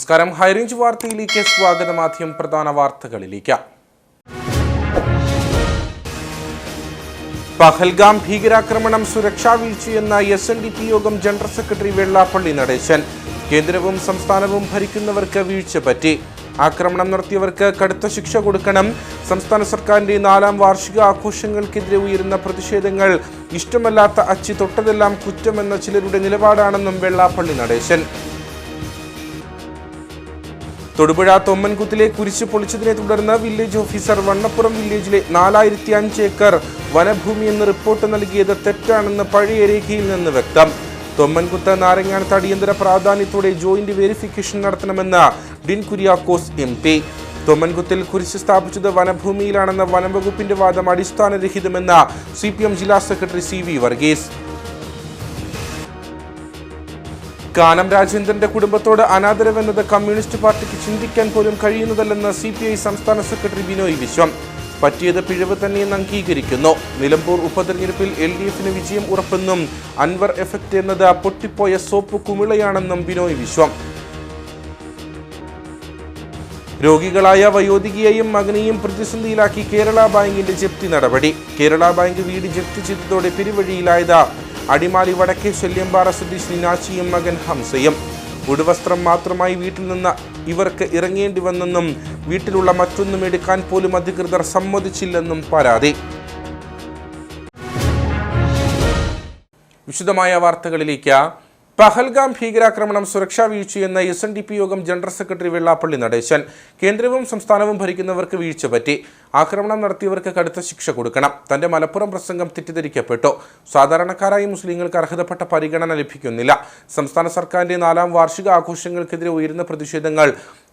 നമസ്കാരം. ഹൈറേഞ്ച് വാർത്തയിലേക്ക് സ്വാഗതം. ആദ്യം പ്രധാന വാർത്തകളിലേക്ക്. പഹൽഗാം ഭീകരാക്രമണം സുരക്ഷാ വീഴ്ചയെന്ന SNDP യോഗം ജനറൽ സെക്രട്ടറി വെള്ളാപ്പള്ളി നടേശൻ. കേന്ദ്രവും സംസ്ഥാനവും ഭരിക്കുന്നവർക്ക് വീഴ്ച പറ്റി. ആക്രമണം നടത്തിയവർക്ക് കടുത്ത ശിക്ഷ കൊടുക്കണം. സംസ്ഥാന സർക്കാരിന്റെ 4ാം വാർഷിക ആഘോഷങ്ങൾക്കെതിരെ ഉയരുന്ന പ്രതിഷേധങ്ങൾ ഇഷ്ടമല്ലാത്ത അച്ചി തൊട്ടതെല്ലാം കുറ്റമെന്ന ചിലരുടെ നിലപാടാണെന്നും വെള്ളാപ്പള്ളി നടേശൻ. തൊടുപുഴ തൊമ്മൻകുത്തിലെ കുരിശ് പൊളിച്ചതിനെ തുടർന്ന് വില്ലേജ് ഓഫീസർ വണ്ണപ്പുറം വില്ലേജിലെ 4005 ഏക്കർ വനഭൂമി എന്ന് റിപ്പോർട്ട് നൽകിയത് തെറ്റാണെന്ന് പഴയ രേഖയിൽ നിന്ന് വ്യക്തം. തൊമ്മൻകുത്ത് നാരങ്ങാനത്ത് അടിയന്തര പ്രാധാന്യത്തോടെ ജോയിന്റ് വെരിഫിക്കേഷൻ നടത്തണമെന്ന് ഡീൻ കുര്യാക്കോസ് MP. തൊമ്മൻകുത്തിൽ കുരിശ് സ്ഥാപിച്ചത് വനഭൂമിയിലാണെന്ന വനംവകുപ്പിന്റെ വാദം അടിസ്ഥാനരഹിതമെന്ന് CPM ജില്ലാ സെക്രട്ടറി CV വർഗീസ്. കാനം രാജേന്ദ്രന്റെ കുടുംബത്തോട് അനാദരവെന്നത് കമ്മ്യൂണിസ്റ്റ് പാർട്ടിക്ക് ചിന്തിക്കാൻ പോലും കഴിയുന്നതല്ലെന്ന് CPI സംസ്ഥാന സെക്രട്ടറി ബിനോയ് വിശ്വം. പറ്റിയത് പിഴവ് തന്നെയെന്ന് അംഗീകരിക്കുന്നു. നിലമ്പൂർ ഉപതെരഞ്ഞെടുപ്പിൽ LDFന് വിജയം ഉറപ്പെന്നും അൻവർ എഫക്ട് എന്നത് പൊട്ടിപ്പോയ സോപ്പ് കുമിളയാണെന്നും ബിനോയ് വിശ്വം. രോഗികളായ വയോധികയെയും മകനെയും പ്രതിസന്ധിയിലാക്കി കേരള ബാങ്കിന്റെ ജപ്തി നടപടി. കേരള ബാങ്ക് വീട് ജപ്തി ചെയ്തതോടെ പെരുവഴിയിലായത് അടിമാലി വടക്കേ ശല്യംപാറ സ്വദേശിനി നാച്ചിയും മകൻ ഹംസയും. ഉടുവസ്ത്രം മാത്രമായി വീട്ടിൽ നിന്ന് ഇവർക്ക് ഇറങ്ങേണ്ടി വന്നെന്നും വീട്ടിലുള്ള മറ്റൊന്നും എടുക്കാൻ പോലും അധികൃതർ സമ്മതിച്ചില്ലെന്നും പരാതി. വിശദമായ വാർത്തകളിലേക്ക്. പഹൽഗാം ഭീകരാക്രമണം സുരക്ഷാ വീഴ്ചയെന്ന SNDP യോഗം ജനറൽ സെക്രട്ടറി വെള്ളാപ്പള്ളി നടേശൻ. കേന്ദ്രവും സംസ്ഥാനവും ഭരിക്കുന്നവർക്ക് വീഴ്ച പറ്റി. ആക്രമണം നടത്തിയവർക്ക് കടുത്ത ശിക്ഷ കൊടുക്കണം. തന്റെ മലപ്പുറം പ്രസംഗം തെറ്റിദ്ധരിക്കപ്പെട്ടു. സാധാരണക്കാരായ മുസ്ലിങ്ങൾക്ക് അർഹതപ്പെട്ട പരിഗണന ലഭിക്കുന്നില്ല. സംസ്ഥാന സർക്കാരിന്റെ 4ാം വാർഷിക ആഘോഷങ്ങൾക്കെതിരെ ഉയരുന്ന പ്രതിഷേധങ്ങൾ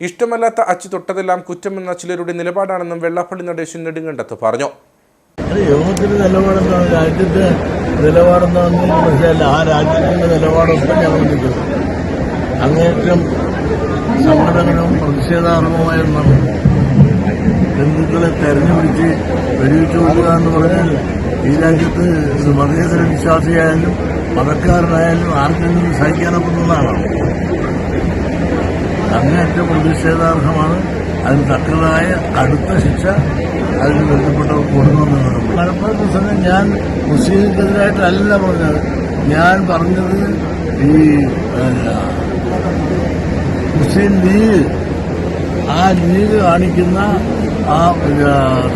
ഇഷ്ടമല്ലാത്ത അച്ചി തൊട്ടതെല്ലാം കുറ്റമെന്ന ചിലരുടെ നിലപാടാണെന്നും വെള്ളാപ്പള്ളി നടേശൻ നെടുങ്കണ്ടത്ത് പറഞ്ഞു. യോഗത്തിന്റെ നിലപാടെന്താണ്, രാജ്യത്തെ നിലപാടെന്താണെന്ന് മനസ്സിലല്ല. ആ രാജ്യത്തിന്റെ നിലപാടൊപ്പം ഞങ്ങൾ നിൽക്കുന്നു. അങ്ങേറ്റം സമ്മതകരവും പ്രതിഷേധാർഹവുമായ ഒന്നാണ് ഹിന്ദുക്കളെ തെരഞ്ഞുപിടിച്ച് വെടിവെച്ചു കൊടുക്കുക എന്ന് പറഞ്ഞാൽ ഈ രാജ്യത്ത് മതേതര വിശ്വാസിയായാലും മതക്കാരനായാലും ആർക്കെങ്കിലും സഹിക്കാനൊക്കുന്നതാണ്. അങ്ങേറ്റം പ്രതിഷേധാർഹമാണ്. അതിന് തക്കതായ കടുത്ത ശിക്ഷ അതിന് ബന്ധപ്പെട്ടവർ കൊടുക്കണമെന്നാണ്. മലപ്പുറം പ്രസംഗം ഞാൻ മുസ്ലിംക്കെതിരായിട്ടല്ല പറഞ്ഞത്. ഞാൻ പറഞ്ഞത് ഈ മുസ്ലിം ലീഗ്, ആ ലീഗ് കാണിക്കുന്ന ആ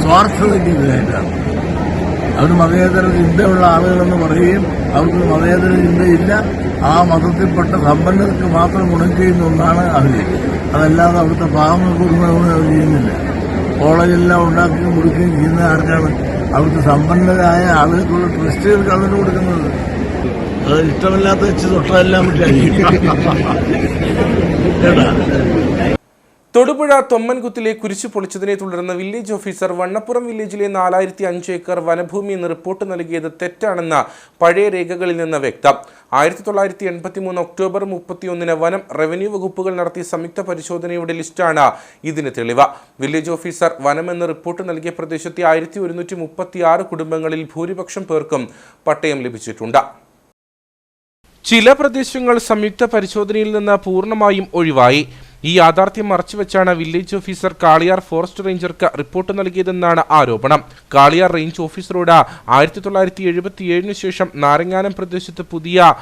സ്വാർത്ഥതയ്ക്കെതിരായിട്ടാണ്. അവർ മതേതര ചിന്തയുള്ള ആളുകളെന്ന് പറയുകയും അവർക്ക് മതേതര ചിന്തയില്ല, ആ മതത്തിൽപ്പെട്ട സമ്പന്നർക്ക് മാത്രം ഗുണം ചെയ്യുന്ന ഒന്നാണ് അവർ. അതല്ലാതെ അവിടുത്തെ പാവങ്ങൾക്ക് ഗുണമൊന്നും അവർ ചെയ്യുന്നില്ല. കോളേജെല്ലാം ഉണ്ടാക്കി കൊടുക്കുകയും ചെയ്യുന്ന ആർക്കാണ്? അവിടുത്തെ സമ്പന്നരായ ആളുകൾക്കുള്ള ട്രസ്റ്റുകൾക്ക് അതിന് കൊടുക്കുന്നത്. അത് ഇഷ്ടമില്ലാത്ത വെച്ച് തൊട്ടതെല്ലാം കേട്ടാ. തൊടുപുഴ തൊമ്മൻകുത്തിലെ കുരിശ് പൊളിച്ചതിനെ തുടർന്ന് വില്ലേജ് ഓഫീസർ വണ്ണപ്പുറം വില്ലേജിലെ 4005 ഏക്കർ വനഭൂമി എന്ന് റിപ്പോർട്ട് നൽകിയത് തെറ്റാണെന്ന് പഴയ രേഖകളിൽ നിന്ന് വ്യക്തം. 1983 ഒക്ടോബർ 31 വനം റവന്യൂ വകുപ്പുകൾ നടത്തിയ സംയുക്ത പരിശോധനയുടെ ലിസ്റ്റാണ് ഇതിന് തെളിവ്. വില്ലേജ് ഓഫീസർ വനം എന്ന് റിപ്പോർട്ട് നൽകിയ പ്രദേശത്തെ 1136 കുടുംബങ്ങളിൽ ഭൂരിപക്ഷം പേർക്കും പട്ടയം ലഭിച്ചിട്ടുണ്ട്. ചില പ്രദേശങ്ങൾ സംയുക്ത പരിശോധനയിൽ നിന്ന് പൂർണ്ണമായും ഒഴിവായി. ഈ യാഥാർത്ഥ്യം മറച്ചുവെച്ചാണ് വില്ലേജ് ഓഫീസർ കാളിയാർ ഫോറസ്റ്റ് റേഞ്ചർക്ക് റിപ്പോർട്ട് നൽകിയതെന്നാണ് ആരോപണം. കാളിയാർ റേഞ്ച് ഓഫീസറോട് 1977 ശേഷം നാരങ്ങാനം പ്രദേശത്ത് പുതിയ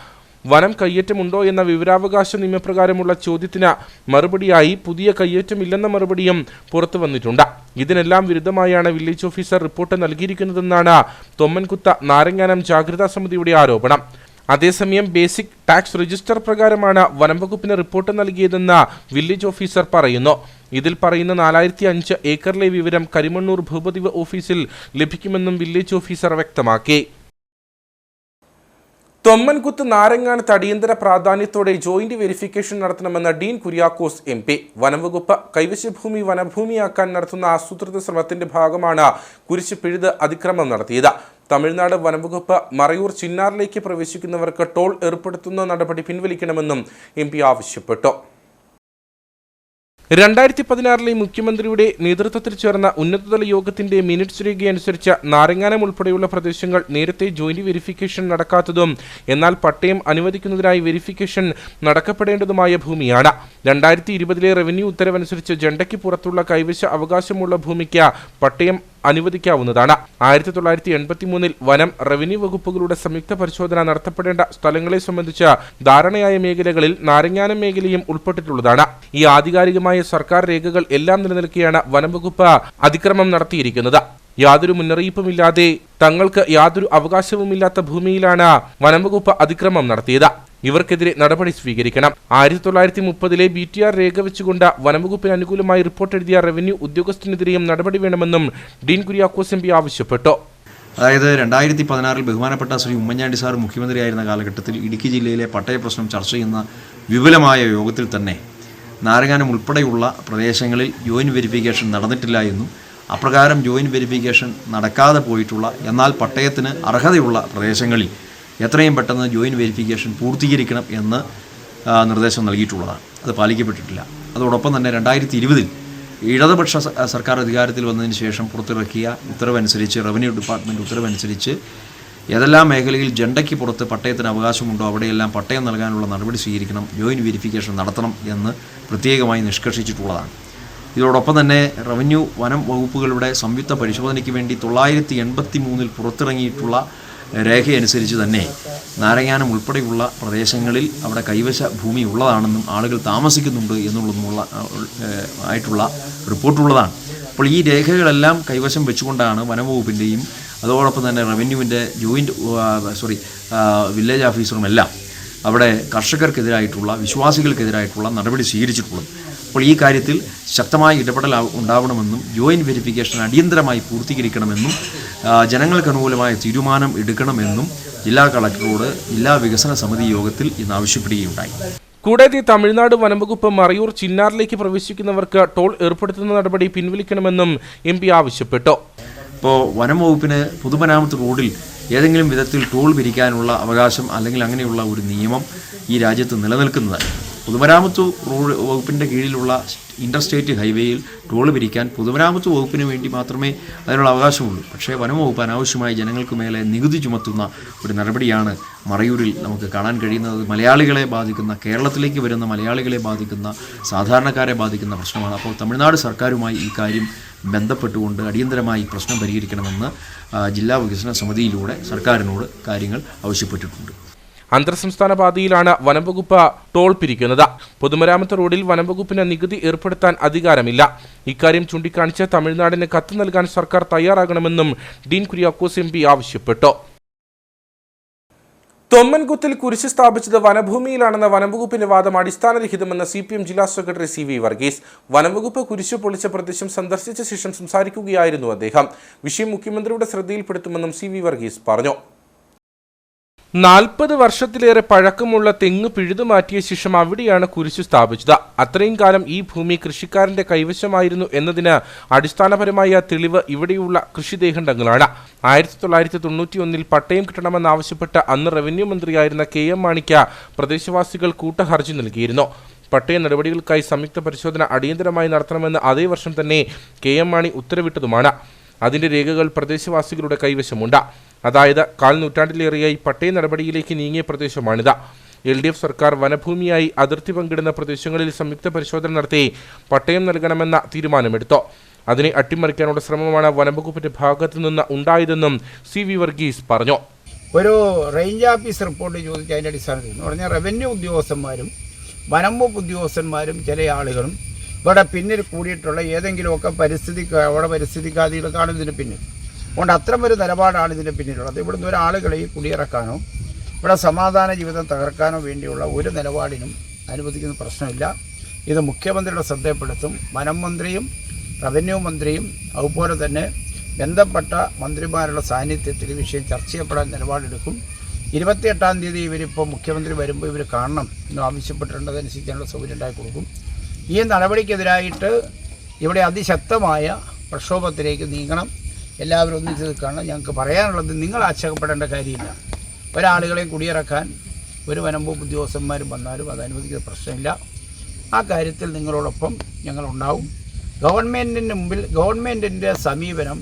വനം കയ്യേറ്റമുണ്ടോ എന്ന വിവരാവകാശ നിയമപ്രകാരമുള്ള ചോദ്യത്തിന് മറുപടിയായി പുതിയ കയ്യേറ്റമില്ലെന്ന മറുപടിയും പുറത്തു വന്നിട്ടുണ്ട്. ഇതിനെല്ലാം വിരുദ്ധമായാണ് വില്ലേജ് ഓഫീസർ റിപ്പോർട്ട് നൽകിയിരിക്കുന്നതെന്നാണ് തൊമ്മൻകുത്ത് നാരങ്ങാനം ജാഗ്രതാ സമിതിയുടെ ആരോപണം. അതേസമയം ബേസിക് ടാക്സ് രജിസ്റ്റർ പ്രകാരമാണ് വനംവകുപ്പിന് റിപ്പോർട്ട് നൽകിയതെന്ന് വില്ലേജ് ഓഫീസർ പറയുന്നു. ഇതിൽ പറയുന്ന 4005 ഏക്കറിലെ വിവരം കരിമണ്ണൂർ ഭൂപതിവ് ഓഫീസിൽ ലഭിക്കുമെന്നും വില്ലേജ് ഓഫീസർ വ്യക്തമാക്കി. തൊമ്മൻകുത്ത് നാരങ്ങാനത്ത് അടിയന്തര പ്രാധാന്യത്തോടെ ജോയിന്റ് വെരിഫിക്കേഷൻ നടത്തണമെന്ന ഡീൻ കുര്യാക്കോസ് MP. വനംവകുപ്പ് കൈവശഭൂമി വനഭൂമിയാക്കാൻ നടത്തുന്ന ആസൂത്രിത ശ്രമത്തിന്റെ ഭാഗമാണ് കുരിശ് പിഴുത് അതിക്രമം നടത്തിയത്. തമിഴ്നാട് വനംവകുപ്പ് മറയൂർ ചിന്നാറിലേക്ക് പ്രവേശിക്കുന്നവർക്ക് ടോൾ ഏർപ്പെടുത്തുന്ന നടപടി പിൻവലിക്കണമെന്നും MP ആവശ്യപ്പെട്ടു. 2016 മുഖ്യമന്ത്രിയുടെ നേതൃത്വത്തിൽ ചേർന്ന ഉന്നതതല യോഗത്തിന്റെ മിനിറ്റ്സ് രേഖയനുസരിച്ച് നാരങ്ങാനം ഉൾപ്പെടെയുള്ള പ്രദേശങ്ങൾ നേരത്തെ ജോയിന്റ് വെരിഫിക്കേഷൻ നടക്കാത്തതും എന്നാൽ പട്ടയം അനുവദിക്കുന്നതിനായി വെരിഫിക്കേഷൻ നടക്കപ്പെടേണ്ടതുമായ ഭൂമിയാണ്. 2020 റവന്യൂ ഉത്തരവനുസരിച്ച് ജണ്ടയ്ക്ക് പുറത്തുള്ള കൈവശ അവകാശമുള്ള ഭൂമിക്ക് പട്ടയം അനുവദിക്കാവുന്നതാണ്. 1983 വനം, റവന്യൂ വകുപ്പുകളുടെ സംയുക്ത പരിശോധന നടത്തപ്പെടേണ്ട സ്ഥലങ്ങളെ സംബന്ധിച്ച് ധാരണയായ മേഖലകളിൽ നാരങ്ങാനം മേഖലയും ഉൾപ്പെട്ടിട്ടുള്ളതാണ്. ഈ ആധികാരികമായ സർക്കാർ രേഖകൾ എല്ലാം നിലനിൽക്കെയാണ് വനം വകുപ്പ് അതിക്രമം നടത്തിയിരിക്കുന്നത്. യാതൊരു മുന്നറിയിപ്പുമില്ലാതെ തങ്ങൾക്ക് യാതൊരു അവകാശവുമില്ലാത്ത ഭൂമിയിലാണ് വനം വകുപ്പ് അതിക്രമം നടത്തിയത്. ഇവർക്കെതിരെ നടപടി സ്വീകരിക്കണം. 1930 BTR രേഖ വെച്ചുകൊണ്ട് വനംവകുപ്പിന് അനുകൂലമായി റിപ്പോർട്ട് എഴുതിയ റവന്യൂ ഉദ്യോഗസ്ഥനെതിരെയും നടപടി വേണമെന്നും ഡീൻ കുര്യാക്കോസ് MP ആവശ്യപ്പെട്ടു. അതായത് 2016 ബഹുമാനപ്പെട്ട ശ്രീ ഉമ്മൻചാണ്ടി സാർ മുഖ്യമന്ത്രിയായിരുന്ന കാലഘട്ടത്തിൽ ഇടുക്കി ജില്ലയിലെ പട്ടയ പ്രശ്നം ചർച്ച ചെയ്യുന്ന വിപുലമായ യോഗത്തിൽ തന്നെ നാരങ്ങാനം ഉൾപ്പെടെയുള്ള പ്രദേശങ്ങളിൽ ജോയിന്റ് വെരിഫിക്കേഷൻ നടന്നിട്ടില്ല എന്നും അപ്രകാരം ജോയിന്റ് വെരിഫിക്കേഷൻ നടക്കാതെ പോയിട്ടുള്ള എന്നാൽ പട്ടയത്തിന് അർഹതയുള്ള പ്രദേശങ്ങളിൽ എത്രയും പെട്ടെന്ന് ജോയിന്റ് വെരിഫിക്കേഷൻ പൂർത്തീകരിക്കണം എന്ന് നിർദ്ദേശം നൽകിയിട്ടുള്ളതാണ്. അത് പാലിക്കപ്പെട്ടിട്ടില്ല. അതോടൊപ്പം തന്നെ 2020 ഇടതുപക്ഷ സർക്കാർ അധികാരത്തിൽ വന്നതിന് ശേഷം പുറത്തിറക്കിയ ഉത്തരവനുസരിച്ച്, റവന്യൂ ഡിപ്പാർട്ട്മെൻറ്റ് ഉത്തരവനുസരിച്ച് ഏതെല്ലാം മേഖലയിൽ ജണ്ടയ്ക്ക് പുറത്ത് പട്ടയത്തിന് അവകാശമുണ്ടോ അവിടെയെല്ലാം പട്ടയം നൽകാനുള്ള നടപടി സ്വീകരിക്കണം, ജോയിന്റ് വെരിഫിക്കേഷൻ നടത്തണം എന്ന് പ്രത്യേകമായി നിഷ്കർഷിച്ചിട്ടുള്ളതാണ്. ഇതോടൊപ്പം തന്നെ റവന്യൂ വനം വകുപ്പുകളുടെ സംയുക്ത പരിശോധനയ്ക്ക് വേണ്ടി 1983 പുറത്തിറങ്ങിയിട്ടുള്ള രേഖയനുസരിച്ച് തന്നെ നാരങ്ങാനം ഉൾപ്പെടെയുള്ള പ്രദേശങ്ങളിൽ അവിടെ കൈവശ ഭൂമി ഉള്ളതാണെന്നും ആളുകൾ താമസിക്കുന്നുണ്ട് എന്നുള്ളതുമുള്ള ആയിട്ടുള്ള റിപ്പോർട്ടുള്ളതാണ്. അപ്പോൾ ഈ രേഖകളെല്ലാം കൈവശം വെച്ചുകൊണ്ടാണ് വനംവകുപ്പിൻ്റെയും അതോടൊപ്പം തന്നെ റവന്യൂവിൻ്റെ വില്ലേജ് ഓഫീസറുമെല്ലാം അവിടെ കർഷകർക്കെതിരായിട്ടുള്ള, വിശ്വാസികൾക്കെതിരായിട്ടുള്ള നടപടി സ്വീകരിച്ചിട്ടുള്ളത്. അപ്പോൾ ഈ കാര്യത്തിൽ ശക്തമായ ഇടപെടൽ ഉണ്ടാവണമെന്നും ജോയിന്റ് വെരിഫിക്കേഷൻ അടിയന്തരമായി പൂർത്തീകരിക്കണമെന്നും ജനങ്ങൾക്ക് അനുകൂലമായ തീരുമാനം എടുക്കണമെന്നും ജില്ലാ കളക്ടറോട് ജില്ലാ വികസന സമിതി യോഗത്തിൽ ഇന്ന് ആവശ്യപ്പെടുകയുണ്ടായി. കൂടാതെ തമിഴ്നാട് വനംവകുപ്പ് മറയൂർ ചിന്നാറിലേക്ക് പ്രവേശിക്കുന്നവർക്ക് ടോൾ ഏർപ്പെടുത്തുന്ന നടപടി പിൻവലിക്കണമെന്നും MP ആവശ്യപ്പെട്ടു. ഇപ്പോൾ വനം വകുപ്പിന് പൊതുമരാമത്ത് റോഡിൽ ഏതെങ്കിലും വിധത്തിൽ ടോൾ പിരിക്കാനുള്ള അവകാശം അല്ലെങ്കിൽ അങ്ങനെയുള്ള ഒരു നിയമം ഈ രാജ്യത്ത് നിലനിൽക്കുന്നതാണ്. പൊതുമരാമത്ത് റോഡ് വകുപ്പിൻ്റെ കീഴിലുള്ള ഇൻ്റർസ്റ്റേറ്റ് ഹൈവേയിൽ ടോൾ പിരിക്കാൻ പൊതുമരാമത്ത് വകുപ്പിന് വേണ്ടി മാത്രമേ അതിനുള്ള അവകാശമുള്ളൂ. പക്ഷേ വനം വകുപ്പ് അനാവശ്യമായി ജനങ്ങൾക്ക് മേലെ നികുതി ചുമത്തുന്ന ഒരു നടപടിയാണ് മറയൂരിൽ നമുക്ക് കാണാൻ കഴിയുന്നത്. മലയാളികളെ ബാധിക്കുന്ന, കേരളത്തിലേക്ക് വരുന്ന മലയാളികളെ ബാധിക്കുന്ന, സാധാരണക്കാരെ ബാധിക്കുന്ന പ്രശ്നമാണ്. അപ്പോൾ തമിഴ്നാട് സർക്കാരുമായി ഈ കാര്യം ബന്ധപ്പെട്ടുകൊണ്ട് അടിയന്തരമായി പ്രശ്നം പരിഹരിക്കണമെന്ന് ജില്ലാ വികസന സമിതിയിലൂടെ സർക്കാരിനോട് കാര്യങ്ങൾ ആവശ്യപ്പെട്ടിട്ടുണ്ട്. അന്തർസംസ്ഥാന പാതയിലാണ് വനംവകുപ്പ് ടോൾ പിരിക്കുന്നത്. പൊതുമരാമത്ത് റോഡിൽ വനംവകുപ്പിന് നികുതി ഏർപ്പെടുത്താൻ അധികാരമില്ല. ഇക്കാര്യം ചൂണ്ടിക്കാണിച്ച് തമിഴ്നാടിന് കത്ത് നൽകാൻ സർക്കാർ തയ്യാറാകണമെന്നും ഡീൻ കുര്യാക്കോസ് MP ആവശ്യപ്പെട്ടു. തൊമ്മൻകുത്തിൽ കുരിശ് സ്ഥാപിച്ചത് വനഭൂമിയിലാണെന്ന വനംവകുപ്പിന്റെ വാദം അടിസ്ഥാനരഹിതമെന്ന് CPM ജില്ലാ സെക്രട്ടറി CV വർഗീസ്. വനംവകുപ്പ് കുരിശ് പൊളിച്ച പ്രദേശം സന്ദർശിച്ച ശേഷം സംസാരിക്കുകയായിരുന്നു അദ്ദേഹം. വിഷയം മുഖ്യമന്ത്രിയുടെ ശ്രദ്ധയിൽപ്പെടുത്തുമെന്നും CV വർഗീസ് പറഞ്ഞു. 40 വർഷത്തിലേറെ പഴക്കമുള്ള തെങ്ങ് പിഴുതുമാറ്റിയ ശേഷം അവിടെയാണ് കുരിശു സ്ഥാപിച്ചത്. അത്രയും കാലം ഈ ഭൂമി കൃഷിക്കാരന്റെ കൈവശമായിരുന്നു എന്നതിന് അടിസ്ഥാനപരമായ തെളിവ് ഇവിടെയുള്ള കൃഷിദേഹണ്ഡങ്ങളാണ്. 1991 പട്ടയം കിട്ടണമെന്നാവശ്യപ്പെട്ട് അന്ന് റവന്യൂ മന്ത്രിയായിരുന്ന KM മാണിക്ക് പ്രദേശവാസികൾ കൂട്ടഹർജി നൽകിയിരുന്നു. പട്ടയ നടപടികൾക്കായി സംയുക്ത പരിശോധന അടിയന്തരമായി നടത്തണമെന്ന് അതേ വർഷം തന്നെ KM മാണി ഉത്തരവിട്ടതുമാണ്. അതിന്റെ രേഖകൾ പ്രദേശവാസികളുടെ കൈവശമുണ്ട്. അതായത് 1/4 നൂറ്റാണ്ടിലേറെയായി പട്ടയ നടപടിയിലേക്ക് നീങ്ങിയ പ്രദേശമാണിത്. LDF സർക്കാർ വനഭൂമിയായി അതിർത്തി പങ്കിടുന്ന പ്രദേശങ്ങളിൽ സംയുക്ത പരിശോധന നടത്തി പട്ടയം നൽകണമെന്ന തീരുമാനമെടുത്തു. അതിനെ അട്ടിമറിക്കാനുള്ള ശ്രമമാണ് വനംവകുപ്പിന്റെ ഭാഗത്തു നിന്ന് ഉണ്ടായതെന്നും CV വർഗീസ് പറഞ്ഞു. ഒരു റേഞ്ച് ഓഫീസ് റിപ്പോർട്ട് ചോദിച്ച അതിൻ്റെ അടിസ്ഥാനത്തിൽ എന്ന് പറഞ്ഞാൽ റവന്യൂ ഉദ്യോഗസ്ഥന്മാരും വനം വകുപ്പ് ഉദ്യോഗസ്ഥന്മാരും ചില ആളുകളും ഇവിടെ പിന്നിൽ കൂടിയിട്ടുള്ള ഏതെങ്കിലുമൊക്കെ പരിസ്ഥിതിക്കാദികളാണ് ഇതിന് പിന്നിൽ. അതുകൊണ്ട് അത്തരമൊരു നിലപാടാണ് ഇതിന് പിന്നിലുള്ളത്. ഇവിടുന്ന് ഒരാളുകളെ കുടിയിറക്കാനോ ഇവിടെ സമാധാന ജീവിതം തകർക്കാനോ വേണ്ടിയുള്ള ഒരു നിലപാടിനും അനുവദിക്കുന്ന പ്രശ്നമില്ല. ഇത് മുഖ്യമന്ത്രിയുടെ ശ്രദ്ധപ്പെടുത്തും. വനം മന്ത്രിയും റവന്യൂ മന്ത്രിയും അതുപോലെ തന്നെ ബന്ധപ്പെട്ട മന്ത്രിമാരുടെ സാന്നിധ്യത്തിൽ വിഷയം ചർച്ച ചെയ്യപ്പെടാൻ നിലപാടെടുക്കും. 28-ാം തീയതി ഇവരിപ്പോൾ മുഖ്യമന്ത്രി വരുമ്പോൾ ഇവർ കാണണം എന്ന് ആവശ്യപ്പെട്ടിട്ടുണ്ട്. അതനുസരിച്ചുള്ള സൗകര്യം ഉണ്ടാക്കി കൊടുക്കും. ഈ നടപടിക്കെതിരായിട്ട് ഇവിടെ അതിശക്തമായ പ്രക്ഷോഭത്തിലേക്ക് നീങ്ങണം. എല്ലാവരും ഒന്നിച്ച് നിൽക്കണം. ഞങ്ങൾക്ക് പറയാനുള്ളത്, നിങ്ങൾ ആശങ്കപ്പെടേണ്ട കാര്യമില്ല. ഒരാളുകളെയും കുടിയിറക്കാൻ ഒരു വനം വകുപ്പ് ഉദ്യോഗസ്ഥന്മാരും വന്നാലും അത് അനുവദിക്കുന്ന പ്രശ്നമില്ല. ആ കാര്യത്തിൽ നിങ്ങളോടൊപ്പം ഞങ്ങളുണ്ടാവും. ഗവൺമെൻറ്റിന് മുമ്പിൽ ഗവൺമെൻറ്റിൻ്റെ സമീപനം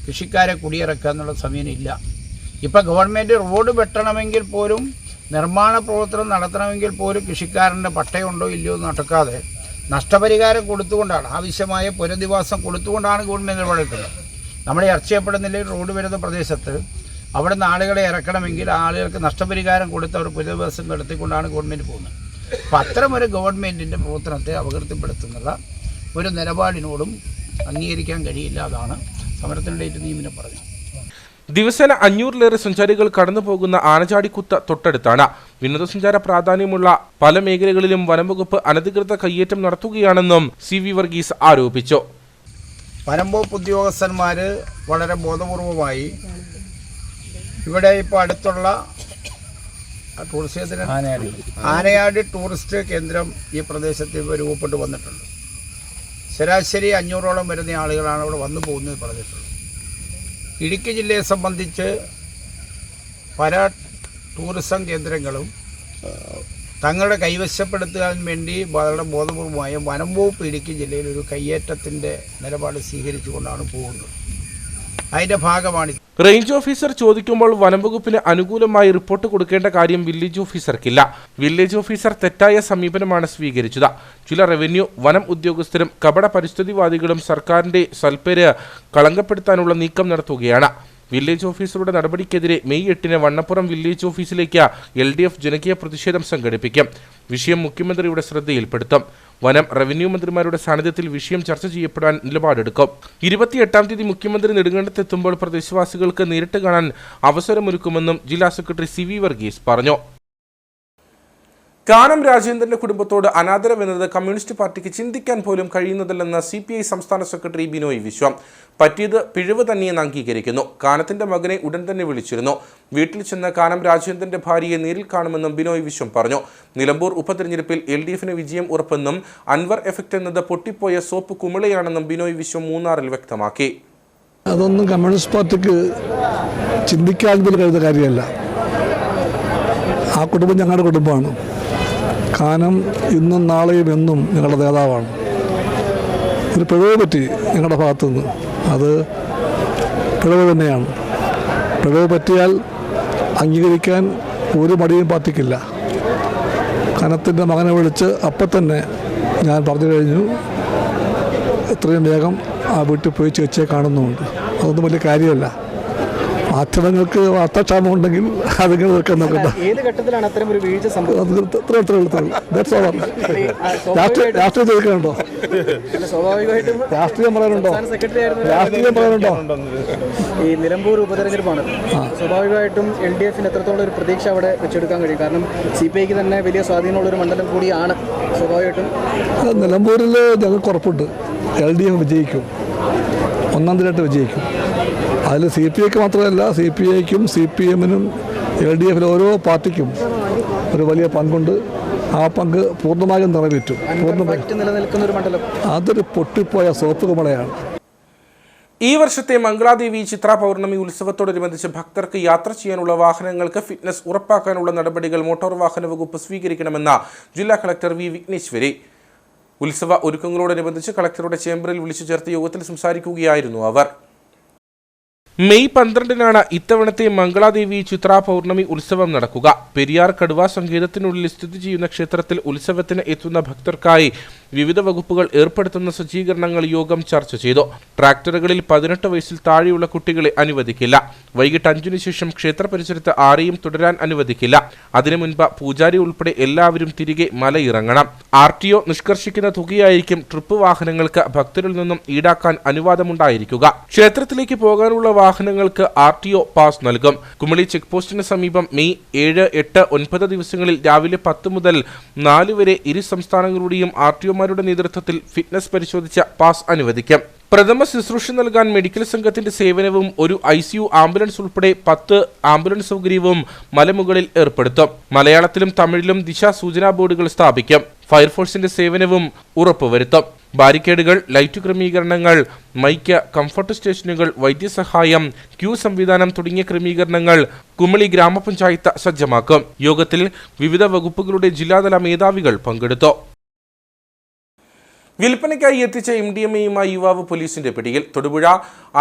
കൃഷിക്കാരെ കുടിയിറക്കുക എന്നുള്ള സമീപനം ഇല്ല. ഇപ്പോൾ ഗവൺമെൻറ് റോഡ് വെട്ടണമെങ്കിൽ പോലും നിർമ്മാണ പ്രവർത്തനം നടത്തണമെങ്കിൽ പോലും കൃഷിക്കാരൻ്റെ പട്ടയമുണ്ടോ ഇല്ലയോ എന്ന് നടക്കാതെ നഷ്ടപരിഹാരം കൊടുത്തുകൊണ്ടാണ്, ആവശ്യമായ പുനരധിവാസം കൊടുത്തുകൊണ്ടാണ് ഗവൺമെൻറ് നിലപാടെടുക്കുന്നത്. നമ്മുടെ ചർച്ച ചെയ്യപ്പെടുന്നില്ലെങ്കിൽ റോഡ് വരുന്ന പ്രദേശത്ത് അവിടെ നിന്ന് ആളുകളെ ഇറക്കണമെങ്കിൽ ആളുകൾക്ക് നഷ്ടപരിഹാരം കൊടുത്ത് അവർ പുനരധിവാസം നടത്തിക്കൊണ്ടാണ് ഗവൺമെൻറ് പോകുന്നത്. അപ്പം അത്തരമൊരു ഗവൺമെൻറ്റിൻ്റെ പ്രവർത്തനത്തെ അപകീർത്തിപ്പെടുത്തുന്നുള്ള ഒരു നിലപാടിനോടും അംഗീകരിക്കാൻ കഴിയില്ല. അതാണ് സമരത്തിനിടയിൽ നിയമനം പറഞ്ഞത്. ദിവസേന 500-ലേറെ സഞ്ചാരികൾ കടന്നു പോകുന്ന ആനചാടിക്കുത്ത് തൊട്ടടുത്താണ്. വിനോദസഞ്ചാര പ്രാധാന്യമുള്ള പല മേഖലകളിലും വനംവകുപ്പ് അനധികൃത കയ്യേറ്റം നടത്തുകയാണെന്നും CV വർഗീസ് ആരോപിച്ചു. വനംവകുപ്പ് ഉദ്യോഗസ്ഥന്മാർ വളരെ ബോധപൂർവമായി ഇവിടെ ഇപ്പോൾ അടുത്തുള്ള ടൂറിസ്റ്റ് ആനയാടി ടൂറിസ്റ്റ് കേന്ദ്രം ഈ പ്രദേശത്ത് രൂപപ്പെട്ടു വന്നിട്ടുണ്ട്. ശരാശരി 500ഓളം വരുന്ന ആളുകളാണ് ഇവിടെ വന്നു പോകുന്നത് പറഞ്ഞിട്ടുള്ളത്. ഇടുക്കി ജില്ലയെ സംബന്ധിച്ച് പല ടൂറിസം കേന്ദ്രങ്ങളും തങ്ങളുടെ കൈവശപ്പെടുത്താൻ വേണ്ടി വളരെ ബോധപൂർവമായ വനം വകുപ്പ് ഇടുക്കി ജില്ലയിൽ ഒരു കയ്യേറ്റത്തിൻ്റെ നിലപാട് സ്വീകരിച്ചുകൊണ്ടാണ് പോകുന്നത്. അതിൻ്റെ ഭാഗമാണ്. റേഞ്ച് ഓഫീസർ ചോദിക്കുമ്പോൾ വനംവകുപ്പിന് അനുകൂലമായി റിപ്പോർട്ട് കൊടുക്കേണ്ട കാര്യം വില്ലേജ് ഓഫീസർക്കില്ല. വില്ലേജ് ഓഫീസർ തെറ്റായ സമീപനമാണ് സ്വീകരിച്ചത്. ചില റവന്യൂ, വനം ഉദ്യോഗസ്ഥരും കപട പരിസ്ഥിതിവാദികളും സർക്കാരിന്റെ സൽപ്പേര് കളങ്കപ്പെടുത്താനുള്ള നീക്കം നടത്തുകയാണ്. വില്ലേജ് ഓഫീസറുടെ നടപടിക്കെതിരെ മെയ് 8-ന് വണ്ണപ്പുറം വില്ലേജ് ഓഫീസിലേക്ക് LDF ജനകീയ പ്രതിഷേധം സംഘടിപ്പിക്കും. വിഷയം മുഖ്യമന്ത്രിയുടെ ശ്രദ്ധയിൽപ്പെടുത്തും. വനം, റവന്യൂ മന്ത്രിമാരുടെ സാന്നിധ്യത്തിൽ വിഷയം ചർച്ച ചെയ്യപ്പെടാൻ നിലപാടെടുക്കും. 28-ാം തീയതി മുഖ്യമന്ത്രി നെടുങ്കണ്ടത്തെത്തുമ്പോൾ പ്രദേശവാസികൾക്ക് നേരിട്ട് കാണാൻ അവസരമൊരുക്കുമെന്നും ജില്ലാ സെക്രട്ടറി CV വർഗീസ് പറഞ്ഞു. കാനം രാജേന്ദ്രന്റെ കുടുംബത്തോട് അനാദരവെന്നത് കമ്മ്യൂണിസ്റ്റ് പാർട്ടിക്ക് ചിന്തിക്കാൻ പോലും കഴിയുന്നതല്ലെന്ന് CPI സംസ്ഥാന സെക്രട്ടറി ബിനോയ് വിശ്വം. പറ്റിയത് പിഴവ് തന്നെയെന്ന് അംഗീകരിക്കുന്നു. കാനത്തിന്റെ മകനെ ഉടൻ തന്നെ വിളിച്ചിരുന്നു. വീട്ടിൽ ചെന്ന് കാനം രാജേന്ദ്രന്റെ ഭാര്യയെ നേരിൽ കാണുമെന്നും ബിനോയ് വിശ്വം പറഞ്ഞു. നിലമ്പൂർ ഉപതെരഞ്ഞെടുപ്പിൽ LDFന് വിജയം ഉറപ്പെന്നും അൻവർ എഫക്ട് എന്നത് പൊട്ടിപ്പോയ സോപ്പ് കുമിളയാണെന്നും ബിനോയ് വിശ്വം മൂന്നാറിൽ വ്യക്തമാക്കി. അതൊന്നും കമ്മ്യൂണിസ്റ്റ് പാർട്ടിക്ക് ചിന്തിക്കാൻ പോലും കഴിയുന്ന കാര്യമല്ല. ആ കുടുംബം ഞങ്ങളുടെ കുടുംബമാണ്. കാനം ഇന്നും നാളെയും എന്നും ഞങ്ങളുടെ നേതാവാണ്. ഒരു പിഴവ് പറ്റി ഞങ്ങളുടെ ഭാഗത്തുനിന്ന്, അത് പിഴവ് തന്നെയാണ്. പിഴവ് പറ്റിയാൽ അംഗീകരിക്കാൻ ഒരു മടിയും പാർട്ടിക്കില്ല. കാനത്തിൻ്റെ മകനെ വിളിച്ച് അപ്പം തന്നെ ഞാൻ പറഞ്ഞു കഴിഞ്ഞു, എത്രയും വേഗം ആ വീട്ടിൽ പോയി ചേച്ചിയെ കാണുന്നുമുണ്ട്. അതൊന്നും വലിയ കാര്യമല്ല. മാധ്യമങ്ങൾക്ക് വാർത്താക്ഷാമം ഉണ്ടെങ്കിൽ അതിങ്ങനെ നിൽക്കാൻ നോക്കട്ടെ. രാഷ്ട്രീയം ചോദിക്കാനുണ്ടോ? രാഷ്ട്രീയം പറയാനുണ്ടോ? ഈ നിലമ്പൂർ ഉപതെരഞ്ഞെടുപ്പാണ്. സ്വാഭാവികമായിട്ടും LDFന് എത്രത്തോളം ഒരു പ്രതീക്ഷ അവിടെ വെച്ചെടുക്കാൻ കഴിയും? കാരണം CPIക്ക് തന്നെ വലിയ സ്വാധീനമുള്ള ഒരു മണ്ഡലം കൂടിയാണ്. സ്വാഭാവികമായിട്ടും നിലമ്പൂരിൽ ഞങ്ങൾക്ക് ഉറപ്പുണ്ട് LDF വിജയിക്കും, ഒന്നാം തരമായിട്ട് വിജയിക്കും. അതിൽ CPIക്ക് മാത്രമല്ല, CPIക്കും CPMനും LDFിലെ ഓരോ പാർട്ടിക്കും ഒരു വലിയ പങ്കുണ്ട്. ആ പങ്ക് പൂർണ്ണമായും നിറവേറ്റും. അതൊരു പൊട്ടിപ്പോയ സോപ്പ് കുമളയാണ്. ഈ വർഷത്തെ മംഗളാദേവി ചിത്ര പൗർണമി ഉത്സവത്തോടനുബന്ധിച്ച് ഭക്തർക്ക് യാത്ര ചെയ്യാനുള്ള വാഹനങ്ങൾക്ക് ഫിറ്റ്നസ് ഉറപ്പാക്കാനുള്ള നടപടികൾ മോട്ടോർ വാഹന വകുപ്പ് സ്വീകരിക്കണമെന്ന ജില്ലാ കളക്ടർ V വിഘ്നേശ്വരി. ഉത്സവ ഒരുക്കങ്ങളോടനുബന്ധിച്ച് കളക്ടറുടെ ചേംബറിൽ വിളിച്ചു ചേർത്ത യോഗത്തിൽ സംസാരിക്കുകയായിരുന്നു അവർ. മെയ് 12-നാണ് ഇത്തവണത്തെ മംഗളാദേവി ചിത്ര പൗർണമി ഉത്സവം നടക്കുക. പെരിയാർ കടുവ സങ്കേതത്തിനുള്ളിൽ സ്ഥിതി ചെയ്യുന്ന ക്ഷേത്രത്തിൽ ഉത്സവത്തിന് എത്തുന്ന ഭക്തർക്കായി വിവിധ വകുപ്പുകൾ ഏർപ്പെടുത്തുന്ന സജ്ജീകരണങ്ങൾ യോഗം ചർച്ച ചെയ്തു. ട്രാക്ടറുകളിൽ 18 വയസ്സിൽ താഴെയുള്ള കുട്ടികളെ അനുവദിക്കില്ല. വൈകിട്ട് 5-ന് ശേഷം ക്ഷേത്ര പരിസരത്ത് ആരെയും തുടരാൻ അനുവദിക്കില്ല. അതിനു മുൻപ് പൂജാരി ഉൾപ്പെടെ എല്ലാവരും തിരികെ മലയിറങ്ങണം. RTO നിഷ്കർഷിക്കുന്ന തുകയായിരിക്കും ട്രിപ്പ് വാഹനങ്ങൾക്ക് ഭക്തരിൽ നിന്നും ഈടാക്കാൻ അനുവാദമുണ്ടായിരിക്കുക. ക്ഷേത്രത്തിലേക്ക് പോകാനുള്ള വാഹനങ്ങൾക്ക് RTO പാസ് നൽകും. കുമളി ചെക്ക് പോസ്റ്റിന് സമീപം മെയ് 7, 8, 9 ദിവസങ്ങളിൽ രാവിലെ 10 മുതൽ 4 വരെ ഇരു സംസ്ഥാനങ്ങളുടെയും RTOമാരുടെ നേതൃത്വത്തിൽ ഫിറ്റ്നസ് പരിശോധിച്ച പാസ് അനുവദിക്കും. പ്രഥമ ശുശ്രൂഷ നൽകാൻ മെഡിക്കൽ സംഘത്തിന്റെ സേവനവും ഒരു ICU ആംബുലൻസ് ഉൾപ്പെടെ 10 ആംബുലൻസ് സൗകര്യവും മലമുകളിൽ ഏർപ്പെടുത്തും. മലയാളത്തിലും തമിഴിലും ദിശ സൂചനാ ബോർഡുകൾ സ്ഥാപിക്കും. ഫയർഫോഴ്സിന്റെ സേവനവും ഉറപ്പുവരുത്തും. ബാരിക്കേഡുകൾ, ലൈറ്റ് ക്രമീകരണങ്ങൾ, മൈക്ക്, കംഫർട്ട് സ്റ്റേഷനുകൾ, വൈദ്യസഹായം, ക്യൂ സംവിധാനം തുടങ്ങിയ ക്രമീകരണങ്ങൾ കുമളി ഗ്രാമപഞ്ചായത്ത് സജ്ജമാക്കും. യോഗത്തിൽ വിവിധ വകുപ്പുകളുടെ ജില്ലാതല മേധാവികൾ പങ്കെടുത്തു. വിൽപ്പനയ്ക്കായി എത്തിച്ച MDMAയുമായി യുവാവ് പോലീസിന്റെ പിടിയിൽ. തൊടുപുഴ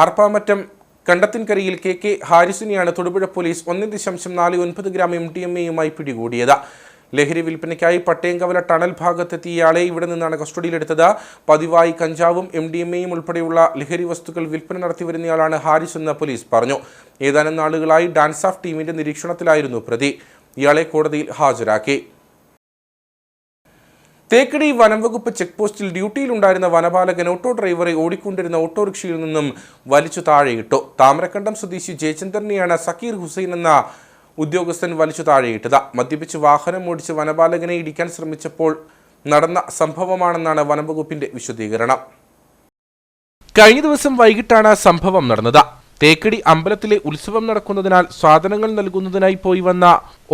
ആർപ്പാമറ്റം കണ്ടത്തിൻകരയിൽ KK ഹാരിസിനെയാണ് തൊടുപുഴ പോലീസ് 1.49 ഗ്രാം MDMAയുമായി പിടികൂടിയത്. ലഹരി വിൽപ്പനയ്ക്കായി പട്ടയംകവല ടണൽ ഭാഗത്തെത്തിയ ഇയാളെ ഇവിടെ നിന്നാണ് കസ്റ്റഡിയിലെടുത്തത്. പതിവായി കഞ്ചാവും MDMAയും ഉൾപ്പെടെയുള്ള ലഹരി വസ്തുക്കൾ വിൽപ്പന നടത്തിവരുന്നയാളാണ് ഹാരിസ് എന്ന് പോലീസ് പറഞ്ഞു. ഏതാനും നാളുകളായി ഡാൻസ് ഓഫ് ടീമിന്റെ നിരീക്ഷണത്തിലായിരുന്നു പ്രതി. ഇയാളെ കോടതിയിൽ ഹാജരാക്കി. തേക്കടി വനംവകുപ്പ് ചെക്ക് പോസ്റ്റിൽ ഡ്യൂട്ടിയിലുണ്ടായിരുന്ന വനപാലകൻ ഓട്ടോ ഡ്രൈവറെ ഓടിക്കൊണ്ടിരുന്ന ഓട്ടോറിക്ഷയിൽ നിന്നും വലിച്ചു താഴെയിട്ടു. താമരക്കണ്ടം സ്വദേശി ജയചന്ദ്രനെയാണ് സക്കീർ ഹുസൈൻ എന്ന ഉദ്യോഗസ്ഥൻ വലിച്ചു താഴെയിട്ടത്. മദ്യപിച്ച് വാഹനം ഓടിച്ച് വനപാലകനെ ഇടിക്കാൻ ശ്രമിച്ചപ്പോൾ നടന്ന സംഭവമാണെന്നാണ് വനംവകുപ്പിന്റെ വിശദീകരണം. കഴിഞ്ഞ ദിവസം വൈകിട്ടാണ് സംഭവം നടന്നത്. തേക്കടി അമ്പലത്തിലെ ഉത്സവം നടക്കുന്നതിനാൽ സാധനങ്ങൾ നൽകുന്നതിനായി പോയി വന്ന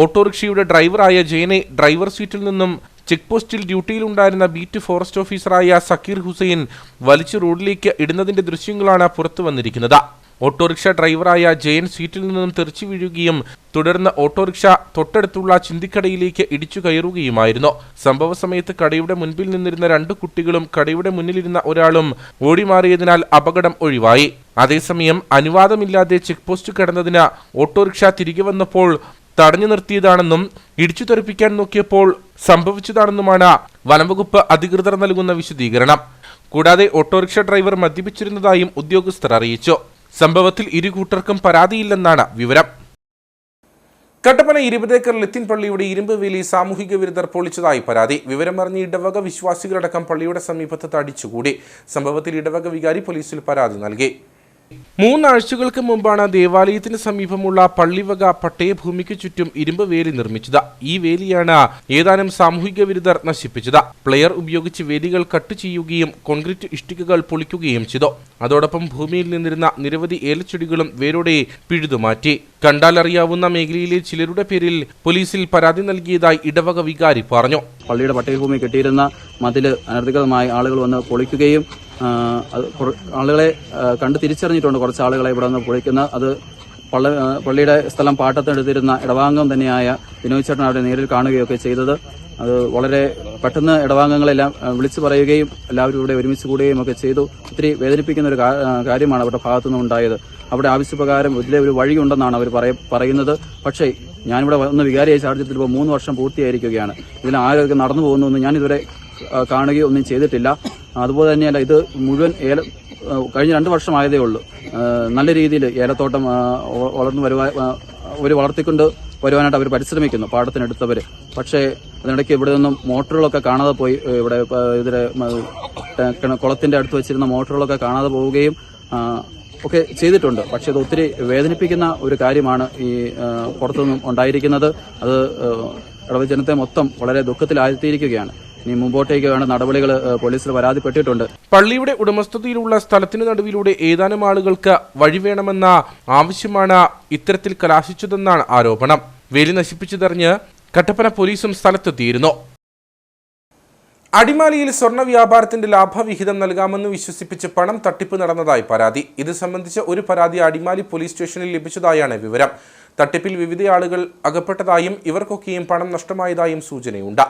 ഓട്ടോറിക്ഷയുടെ ഡ്രൈവറായ ജയനെ ഡ്രൈവർ സീറ്റിൽ നിന്നും ചെക്ക് പോസ്റ്റിൽ ഡ്യൂട്ടിയിലുണ്ടായിരുന്ന ബീറ്റ് ഫോറസ്റ്റ് ഓഫീസറായ സക്കീർ ഹുസൈൻ വലിച്ചു റോഡിലേക്ക് ഇടുന്നതിന്റെ ദൃശ്യങ്ങളാണ് പുറത്തു വന്നിരിക്കുന്നത്. ഓട്ടോറിക്ഷ ഡ്രൈവറായ ജയൻ സീറ്റിൽ നിന്നും തെറിച്ചു വീഴുകയും തുടർന്ന് ഓട്ടോറിക്ഷ തൊട്ടടുത്തുള്ള ചിന്തിക്കടയിലേക്ക് ഇടിച്ചു കയറുകയുമായിരുന്നു. സംഭവ സമയത്ത് കടയുടെ മുൻപിൽ നിന്നിരുന്ന 2 കുട്ടികളും കടയുടെ മുന്നിലിരുന്ന ഒരാളും ഓടിമാറിയതിനാൽ അപകടം ഒഴിവായി. അതേസമയം അനുവാദമില്ലാതെ ചെക്ക് പോസ്റ്റ് കടന്നതിന് ഓട്ടോറിക്ഷ തിരികെ വന്നപ്പോൾ തടഞ്ഞു നിർത്തിയതാണെന്നും ഇടിച്ചു തെറിപ്പിക്കാൻ നോക്കിയപ്പോൾ സംഭവിച്ചതാണെന്നുമാണ് വനംവകുപ്പ് അധികൃതർ നൽകുന്ന വിശദീകരണം. കൂടാതെ ഓട്ടോറിക്ഷ ഡ്രൈവർ മദ്യപിച്ചിരുന്നതായും ഉദ്യോഗസ്ഥർ അറിയിച്ചു. സംഭവത്തിൽ ഇരു കൂട്ടർക്കും പരാതിയില്ലെന്നാണ് വിവരം. കട്ടപ്പന 20 ഏക്കർ ലത്തീൻ പള്ളിയുടെ ഇരുമ്പ് വേലി സാമൂഹിക വിരുദ്ധർ പൊളിച്ചതായി പരാതി. വിവരമറിഞ്ഞ് ഇടവക വിശ്വാസികളടക്കം പള്ളിയുടെ സമീപത്ത് തടിച്ചുകൂടി. സംഭവത്തിൽ ഇടവക വികാരി പോലീസിൽ പരാതി നൽകി. 3 ആഴ്ചകൾക്ക് മുമ്പാണ് ദേവാലയത്തിന് സമീപമുള്ള പള്ളിവക പട്ടയഭൂമിക്ക് ചുറ്റും ഇരുമ്പ് വേലി നിർമ്മിച്ചത്. ഈ വേലിയാണ് ഏതാനും സാമൂഹിക വിരുദ്ധർ നശിപ്പിച്ചത്. പ്ലെയർ ഉപയോഗിച്ച് വേലികൾ കട്ട് ചെയ്യുകയും കോൺക്രീറ്റ് ഇഷ്ടികകൾ പൊളിക്കുകയും ചെയ്തു. അതോടൊപ്പം ഭൂമിയിൽ നിന്നിരുന്ന നിരവധി ഏലച്ചെടികളും വേരോടെ പിഴുതുമാറ്റി. കണ്ടാലറിയാവുന്ന മേഖലയിലെ ചിലരുടെ പേരിൽ പോലീസിൽ പരാതി നൽകിയതായി ഇടവക വികാരി പറഞ്ഞു. പള്ളിയുടെ പട്ടയഭൂമി കെട്ടിയിരുന്ന മതിൽ അനധികൃതമായി ആളുകൾ വന്ന് പൊളിക്കുകയും ആളുകളെ കണ്ട് തിരിച്ചറിഞ്ഞിട്ടുണ്ട്. കുറച്ച് ആളുകളെ ഇവിടെ വന്ന് പൊളിക്കുന്ന അത് പള്ളിയുടെ സ്ഥലം പാട്ടത്തെടുത്തിരുന്ന ഇടവാംഗം തന്നെയായ വിനോദ് ചേട്ടൻ അവിടെ നേരിൽ കാണുകയൊക്കെ ചെയ്തത്. അത് വളരെ പെട്ടെന്ന് ഇടവാംഗങ്ങളെല്ലാം വിളിച്ചു പറയുകയും എല്ലാവരും ഇവിടെ ഒരുമിച്ച് കൂടുകയും ഒക്കെ ചെയ്തു. ഒത്തിരി വേദനിപ്പിക്കുന്ന ഒരു കാര്യമാണ് അവരുടെ ഭാഗത്തുനിന്ന് ഉണ്ടായത്. അവിടെ ആവശ്യപ്രകാരം ഇതിലെ ഒരു വഴിയുണ്ടെന്നാണ് അവർ പറയുന്നത്. പക്ഷേ ഞാനിവിടെ വന്ന് വികാരിയായി ചാർജ് 3 വർഷം പൂർത്തിയായിരിക്കുകയാണ്. ഇതിൽ ആരൊക്കെ നടന്നു പോകുന്നു ഞാനിതുവരെ കാണുകയോ ഒന്നും ചെയ്തിട്ടില്ല. അതുപോലെ തന്നെയല്ല, ഇത് മുഴുവൻ കഴിഞ്ഞ 2 വർഷമായതേ ഉള്ളൂ. നല്ല രീതിയിൽ ഏലത്തോട്ടം വളർന്നു വളർത്തിക്കൊണ്ട് വരുവാനായിട്ട് അവർ പരിശ്രമിക്കുന്നു, പാടത്തിനെടുത്തവർ. പക്ഷേ അതിനിടയ്ക്ക് ഇവിടെ നിന്നും മോട്ടറുകളൊക്കെ കാണാതെ പോയി. ഇവിടെ ഇതിലെ കുളത്തിന്റെ അടുത്ത് വെച്ചിരുന്ന മോട്ടറുകളൊക്കെ കാണാതെ പോവുകയും ഒക്കെ ചെയ്തിട്ടുണ്ട്. പക്ഷെ അത് ഒത്തിരി വേദനിപ്പിക്കുന്ന ഒരു കാര്യമാണ് ഈ പുറത്തുനിന്നും ഉണ്ടായിരിക്കുന്നത്. അത് ഇടവക ജനത്തെ മൊത്തം വളരെ ദുഃഖത്തിലാഴ്ത്തിയിരിക്കുകയാണ്. ഇനി മുമ്പോട്ടേക്ക് വേണ്ട നടപടികൾ പോലീസിൽ പരാതിപ്പെട്ടിട്ടുണ്ട്. പള്ളിയുടെ ഉടമസ്ഥതയിലുള്ള സ്ഥലത്തിന് നടുവിലൂടെ ഏതാനും ആളുകൾക്ക് വഴി വേണമെന്ന ആവശ്യമാണ് ഇത്തരത്തിൽ കലാശിച്ചതെന്നാണ് ആരോപണം. വേലി നശിപ്പിച്ചതറിഞ്ഞ് കട്ടപ്പന പോലീസും സ്ഥലത്തെത്തിയിരുന്നു. അടിമാലിയിൽ സ്വർണ്ണ വ്യാപാരത്തിന്റെ ലാഭവിഹിതം നൽകാമെന്ന് വിശ്വസിപ്പിച്ച് പണം തട്ടിപ്പ് നടന്നതായി പരാതി. ഇത് സംബന്ധിച്ച ഒരു പരാതി അടിമാലി പോലീസ് സ്റ്റേഷനിൽ ലഭിച്ചതായാണ് വിവരം. തട്ടിപ്പിൽ വിവിധ ആളുകൾ അകപ്പെട്ടതായും ഇവർക്കൊക്കെയും പണം നഷ്ടമായതായും സൂചനയുണ്ട്.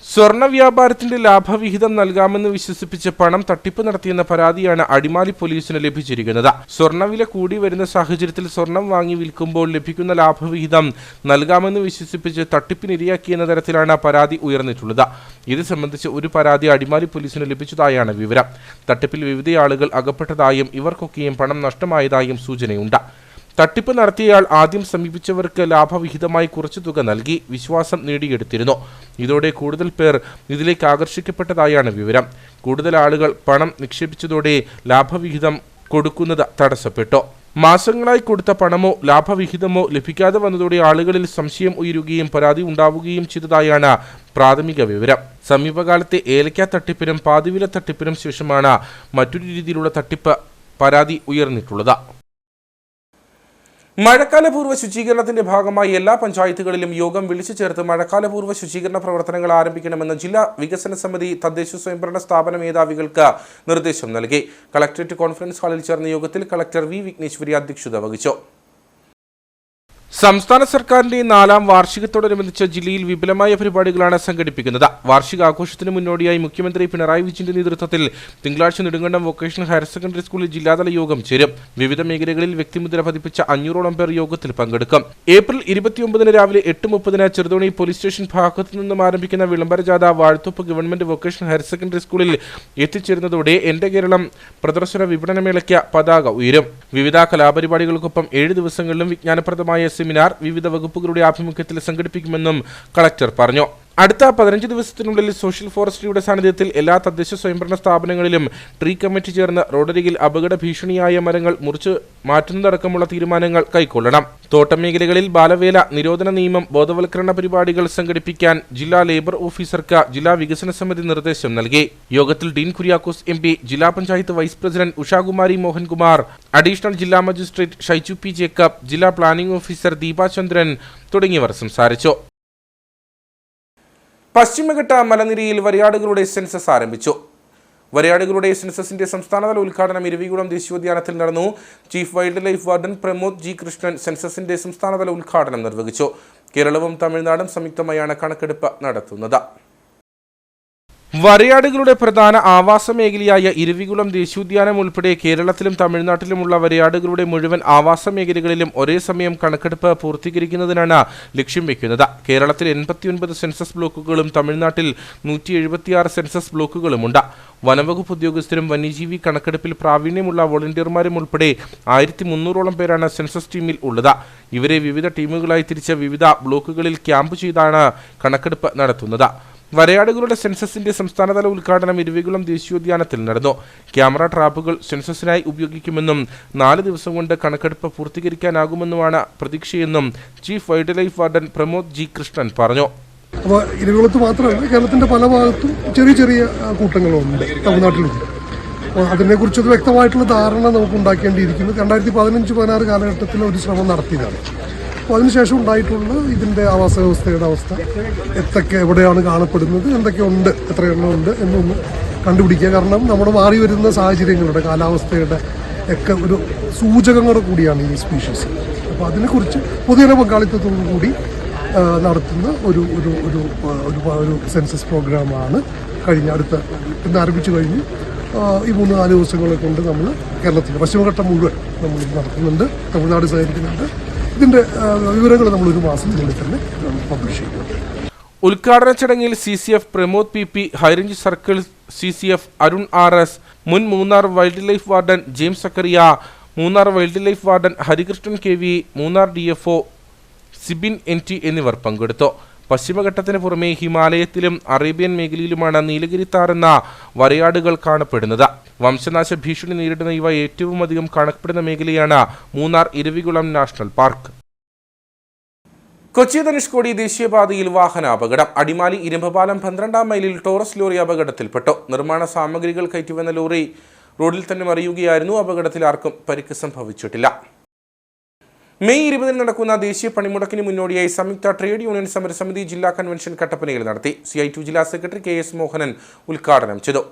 സ്വർണ്ണ വ്യാപാരത്തിന്റെ ലാഭവിഹിതം നൽകാമെന്ന് വിശ്വസിപ്പിച്ച് പണം തട്ടിപ്പ് നടത്തിയെന്ന പരാതിയാണ് അടിമാലി പോലീസിന് ലഭിച്ചിരിക്കുന്നത്. സ്വർണ്ണവില കൂടി വരുന്ന സാഹചര്യത്തിൽ സ്വർണം വാങ്ങി വിൽക്കുമ്പോൾ ലഭിക്കുന്ന ലാഭവിഹിതം നൽകാമെന്ന് വിശ്വസിപ്പിച്ച് തട്ടിപ്പിനിരയാക്കിയെന്ന തരത്തിലാണ് പരാതി ഉയർന്നിട്ടുള്ളത്. ഇത് സംബന്ധിച്ച് ഒരു പരാതി അടിമാലി പോലീസിന് ലഭിച്ചതായാണ് വിവരം. തട്ടിപ്പിൽ വിവിധ ആളുകൾ അകപ്പെട്ടതായും ഇവർക്കൊക്കെയും പണം നഷ്ടമായതായും സൂചനയുണ്ട്. തട്ടിപ്പ് നടത്തിയയാൾ ആദ്യം സമീപിച്ചവർക്ക് ലാഭവിഹിതമായി കുറച്ചു തുക നൽകി വിശ്വാസം നേടിയെടുത്തിരുന്നു. ഇതോടെ കൂടുതൽ പേർ ഇതിലേക്ക് ആകർഷിക്കപ്പെട്ടതായാണ് വിവരം. കൂടുതൽ ആളുകൾ പണം നിക്ഷേപിച്ചതോടെ ലാഭവിഹിതം കൊടുക്കുന്നത് തടസ്സപ്പെട്ടു. മാസങ്ങളായി കൊടുത്ത പണമോ ലാഭവിഹിതമോ ലഭിക്കാതെ വന്നതോടെ ആളുകളിൽ സംശയം ഉയരുകയും പരാതി ഉണ്ടാവുകയും ചെയ്തതായാണ് പ്രാഥമിക വിവരം. സമീപകാലത്തെ ഏലക്ക തട്ടിപ്പിനും പാതിവില തട്ടിപ്പിനും ശേഷമാണ് മറ്റൊരു രീതിയിലുള്ള തട്ടിപ്പ് പരാതി ഉയർന്നിട്ടുള്ളത്. മഴക്കാലപൂർവ്വ ശുചീകരണത്തിന്റെ ഭാഗമായി എല്ലാ പഞ്ചായത്തുകളിലും യോഗം വിളിച്ചു ചേർത്ത് മഴക്കാലപൂർവ്വ ശുചീകരണ പ്രവർത്തനങ്ങൾ ആരംഭിക്കണമെന്ന് ജില്ലാ വികസന സമിതി തദ്ദേശ സ്വയംഭരണ സ്ഥാപന മേധാവികൾക്ക് നിർദ്ദേശം നൽകി. കളക്ടറേറ്റ് കോൺഫറൻസ് ഹാളിൽ ചേർന്ന യോഗത്തിൽ കളക്ടർ വി വിഘ്നേശ്വരി അധ്യക്ഷത വഹിച്ചു. സംസ്ഥാന സർക്കാരിന്റെ 4ാം വാർഷികത്തോടനുബന്ധിച്ച് ജില്ലയിൽ വിപുലമായ പരിപാടികളാണ് സംഘടിപ്പിക്കുന്നത്. വാർഷികാഘോഷത്തിന് മുന്നോടിയായി മുഖ്യമന്ത്രി പിണറായി വിജയന്റെ നേതൃത്വത്തിൽ തിങ്കളാഴ്ച നെടുങ്കണ്ടം വൊക്കേഷണൽ ഹയർ സെക്കൻഡറി സ്കൂളിൽ ജില്ലാതല യോഗം ചേരും. വിവിധ മേഖലകളിൽ വ്യക്തിമുദ്ര പതിപ്പിച്ച 500ഓളം പേർ യോഗത്തിൽ പങ്കെടുക്കും. ഏപ്രിൽ 29 രാവിലെ 8:30 ചെറുതോണി പോലീസ് സ്റ്റേഷൻ ഭാഗത്തു നിന്നും ആരംഭിക്കുന്ന വിളംബര ജാഥ Vazhathope government vocational higher secondary സ്കൂളിൽ എത്തിച്ചേരുന്നതോടെ എന്റെ കേരളം പ്രദർശന വിപണനമേളയ്ക്ക് പതാക ഉയരും. വിവിധ കലാപരിപാടികൾക്കൊപ്പം 7 ദിവസങ്ങളിലും വിജ്ഞാനപ്രദമായ സെമിനാർ വിവിധ വകുപ്പുകളുടെ ആഭിമുഖ്യത്തിൽ സംഘടിപ്പിക്കുമെന്നും കളക്ടർ പറഞ്ഞു. അടുത്ത 15 ദിവസത്തിനുള്ളിൽ സോഷ്യൽ ഫോറസ്ട്രിയുടെ സാന്നിധ്യത്തിൽ എല്ലാ തദ്ദേശ സ്വയംഭരണ സ്ഥാപനങ്ങളിലും ട്രീ കമ്മിറ്റി ചേർന്ന് റോഡരികിൽ അപകട ഭീഷണിയായ മരങ്ങൾ മുറിച്ച് മാറ്റുന്നതടക്കമുള്ള തീരുമാനങ്ങൾ കൈക്കൊള്ളണം. തോട്ടം മേഖലകളിൽ ബാലവേല നിരോധന നിയമം ബോധവൽക്കരണ പരിപാടികൾ സംഘടിപ്പിക്കാൻ ജില്ലാ ലേബർ ഓഫീസർക്ക് ജില്ലാ വികസന സമിതി നിർദ്ദേശം നൽകി. യോഗത്തിൽ ഡീൻ കുര്യാക്കോസ് MP, ജില്ലാ panchayat vice president Ushakumari Mohankumar, additional ജില്ലാ മജിസ്ട്രേറ്റ് ഷൈജു P. ജേക്കബ്, ജില്ലാ പ്ലാനിംഗ് ഓഫീസർ ദീപാചന്ദ്രൻ തുടങ്ങിയവർ സംസാരിച്ചു. പശ്ചിമഘട്ട മലനിരയിൽ വരയാടുകളുടെ സെൻസസ് ആരംഭിച്ചു. വരയാടുകളുടെ സെൻസസിന്റെ സംസ്ഥാനതല ഉദ്ഘാടനം ഇരവികുളം ദേശീയോദ്യാനത്തിൽ നടന്നു. Chief wild life warden Pramod G. Krishnan സെൻസസിന്റെ സംസ്ഥാനതല ഉദ്ഘാടനം നിർവഹിച്ചു. കേരളവും തമിഴ്നാടും സംയുക്തമായാണ് കണക്കെടുപ്പ് നടത്തുന്നത്. വരയാടുകളുടെ പ്രധാന ആവാസ മേഖലയായ ഇരവികുളം ദേശീയോദ്യാനം ഉൾപ്പെടെ കേരളത്തിലും തമിഴ്നാട്ടിലുമുള്ള വരയാടുകളുടെ മുഴുവൻ ആവാസ മേഖലകളിലും ഒരേ സമയം കണക്കെടുപ്പ് പൂർത്തീകരിക്കുന്നതിനാണ് ലക്ഷ്യം വയ്ക്കുന്നത്. കേരളത്തിൽ 89 സെൻസസ് ബ്ലോക്കുകളും തമിഴ്നാട്ടിൽ 176 സെൻസസ് ബ്ലോക്കുകളുമുണ്ട്. വനംവകുപ്പ് ഉദ്യോഗസ്ഥരും വന്യജീവി കണക്കെടുപ്പിൽ പ്രാവീണ്യമുള്ള വോളണ്ടിയർമാരും ഉൾപ്പെടെ 1300ഓളം പേരാണ് സെൻസസ് ടീമിൽ ഉള്ളത്. ഇവരെ വിവിധ ടീമുകളായി തിരിച്ച് വിവിധ ബ്ലോക്കുകളിൽ ക്യാമ്പ് ചെയ്താണ് കണക്കെടുപ്പ് നടത്തുന്നത്. വരയാടുകളുടെ സെൻസസിന്റെ സംസ്ഥാനതല ഉദ്ഘാടനം ഇരവികുളം ദേശീയോദ്യാനത്തിൽ നടന്നു. ക്യാമറ ട്രാപ്പുകൾ സെൻസസിനായി ഉപയോഗിക്കുമെന്നും 4 ദിവസം കൊണ്ട് കണക്കെടുപ്പ് പൂർത്തീകരിക്കാനാകുമെന്നുമാണ് പ്രതീക്ഷയെന്നും chief wild life warden Pramod G. Krishnan പറഞ്ഞു. അപ്പോൾ ഇരവികുളത്ത് മാത്രമല്ല, കേരളത്തിന്റെ പല ഭാഗത്തും ചെറിയ ചെറിയ കൂട്ടങ്ങളുണ്ട്, തമിഴ്നാട്ടിലുണ്ട്. അപ്പോൾ അതിനെക്കുറിച്ചൊരു വ്യക്തമായിട്ടുള്ള ധാരണ നമുക്ക് ഉണ്ടാക്കേണ്ടിയിരിക്കുന്നു. 2015-16 കാലഘട്ടത്തിൽ ഒരു ശ്രമം നടത്തിയതാണ്. അപ്പോൾ അതിനുശേഷം ഉണ്ടായിട്ടുള്ള ഇതിൻ്റെ ആവാസ വ്യവസ്ഥയുടെ അവസ്ഥ, എവിടെയാണ് കാണപ്പെടുന്നത്, എന്തൊക്കെയുണ്ട്, എത്ര എണ്ണം ഉണ്ട് എന്നൊന്ന് കണ്ടുപിടിക്കുക. കാരണം നമ്മുടെ മാറി വരുന്ന സാഹചര്യങ്ങളുടെ, കാലാവസ്ഥയുടെ ഒക്കെ ഒരു സൂചകങ്ങൾ കൂടിയാണ് ഈ സ്പീഷീസ്. അപ്പോൾ അതിനെക്കുറിച്ച് പൊതുജന പങ്കാളിത്തത്തോടു കൂടി നടത്തുന്ന ഒരു ഒരു ഒരു ഒരു സെൻസസ് പ്രോഗ്രാമാണ് ഇന്ന് ആരംഭിച്ചു കഴിഞ്ഞു. ഈ 3-4 ദിവസങ്ങളെ കൊണ്ട് നമ്മൾ കേരളത്തിൻ്റെ പശ്ചിമഘട്ടം മുഴുവൻ നമ്മൾ നടത്തുന്നുണ്ട്. തമിഴ്നാട് സഹകരിക്കുന്നുണ്ട്. ഇതിന്റെ വിവരങ്ങൾ നമ്മൾ 1 മാസത്തിനുള്ളിൽ തന്നെ പബ്ലിഷ് ചെയ്യും. ഉദ്ഘാടന ചടങ്ങിൽ CCF Pramod PP, high range circle CCF Arun RS, മുൻ Munnar wildlife warden James Zachariah, Munnar wildlife warden Harikrishnan KV, Munnar DFO Sibin NT എന്നിവർ പങ്കെടുത്തു. പശ്ചിമഘട്ടത്തിന് പുറമെ ഹിമാലയത്തിലും അറേബ്യൻ മേഖലയിലുമാണ് നീലഗിരി താർ എന്ന വരയാടുകൾ കാണപ്പെടുന്നത്. വംശനാശ ഭീഷണി നേരിടുന്ന ഇവ ഏറ്റവും അധികം കാണപ്പെടുന്ന മേഖലയാണ് മൂന്നാർ ഇരവികുളം നാഷണൽ പാർക്ക്. കൊച്ചി ധനുഷ്കോടി ദേശീയപാതയിൽ വാഹനാപകടം. അടിമാലി ഇരുമ്പപാലം 12ാം മൈലിൽ ടോറസ് ലോറി അപകടത്തിൽപ്പെട്ടു. നിർമ്മാണ സാമഗ്രികൾ കയറ്റിവന്ന ലോറി റോഡിൽ തന്നെ മറിയുകയായിരുന്നു. അപകടത്തിൽ ആർക്കും പരിക്ക് സംഭവിച്ചിട്ടില്ല. മെയ് 20 നടക്കുന്ന ദേശീയ പണിമുടക്കിന് മുന്നോടിയായി സംയുക്ത ട്രേഡ് യൂണിയൻ സമരസമിതി ജില്ലാ കൺവെൻഷൻ കട്ടപ്പനയിൽ നടത്തി. CI2 ജില്ലാ സെക്രട്ടറി KS മോഹനൻ ഉദ്ഘാടനം ചെയ്തു.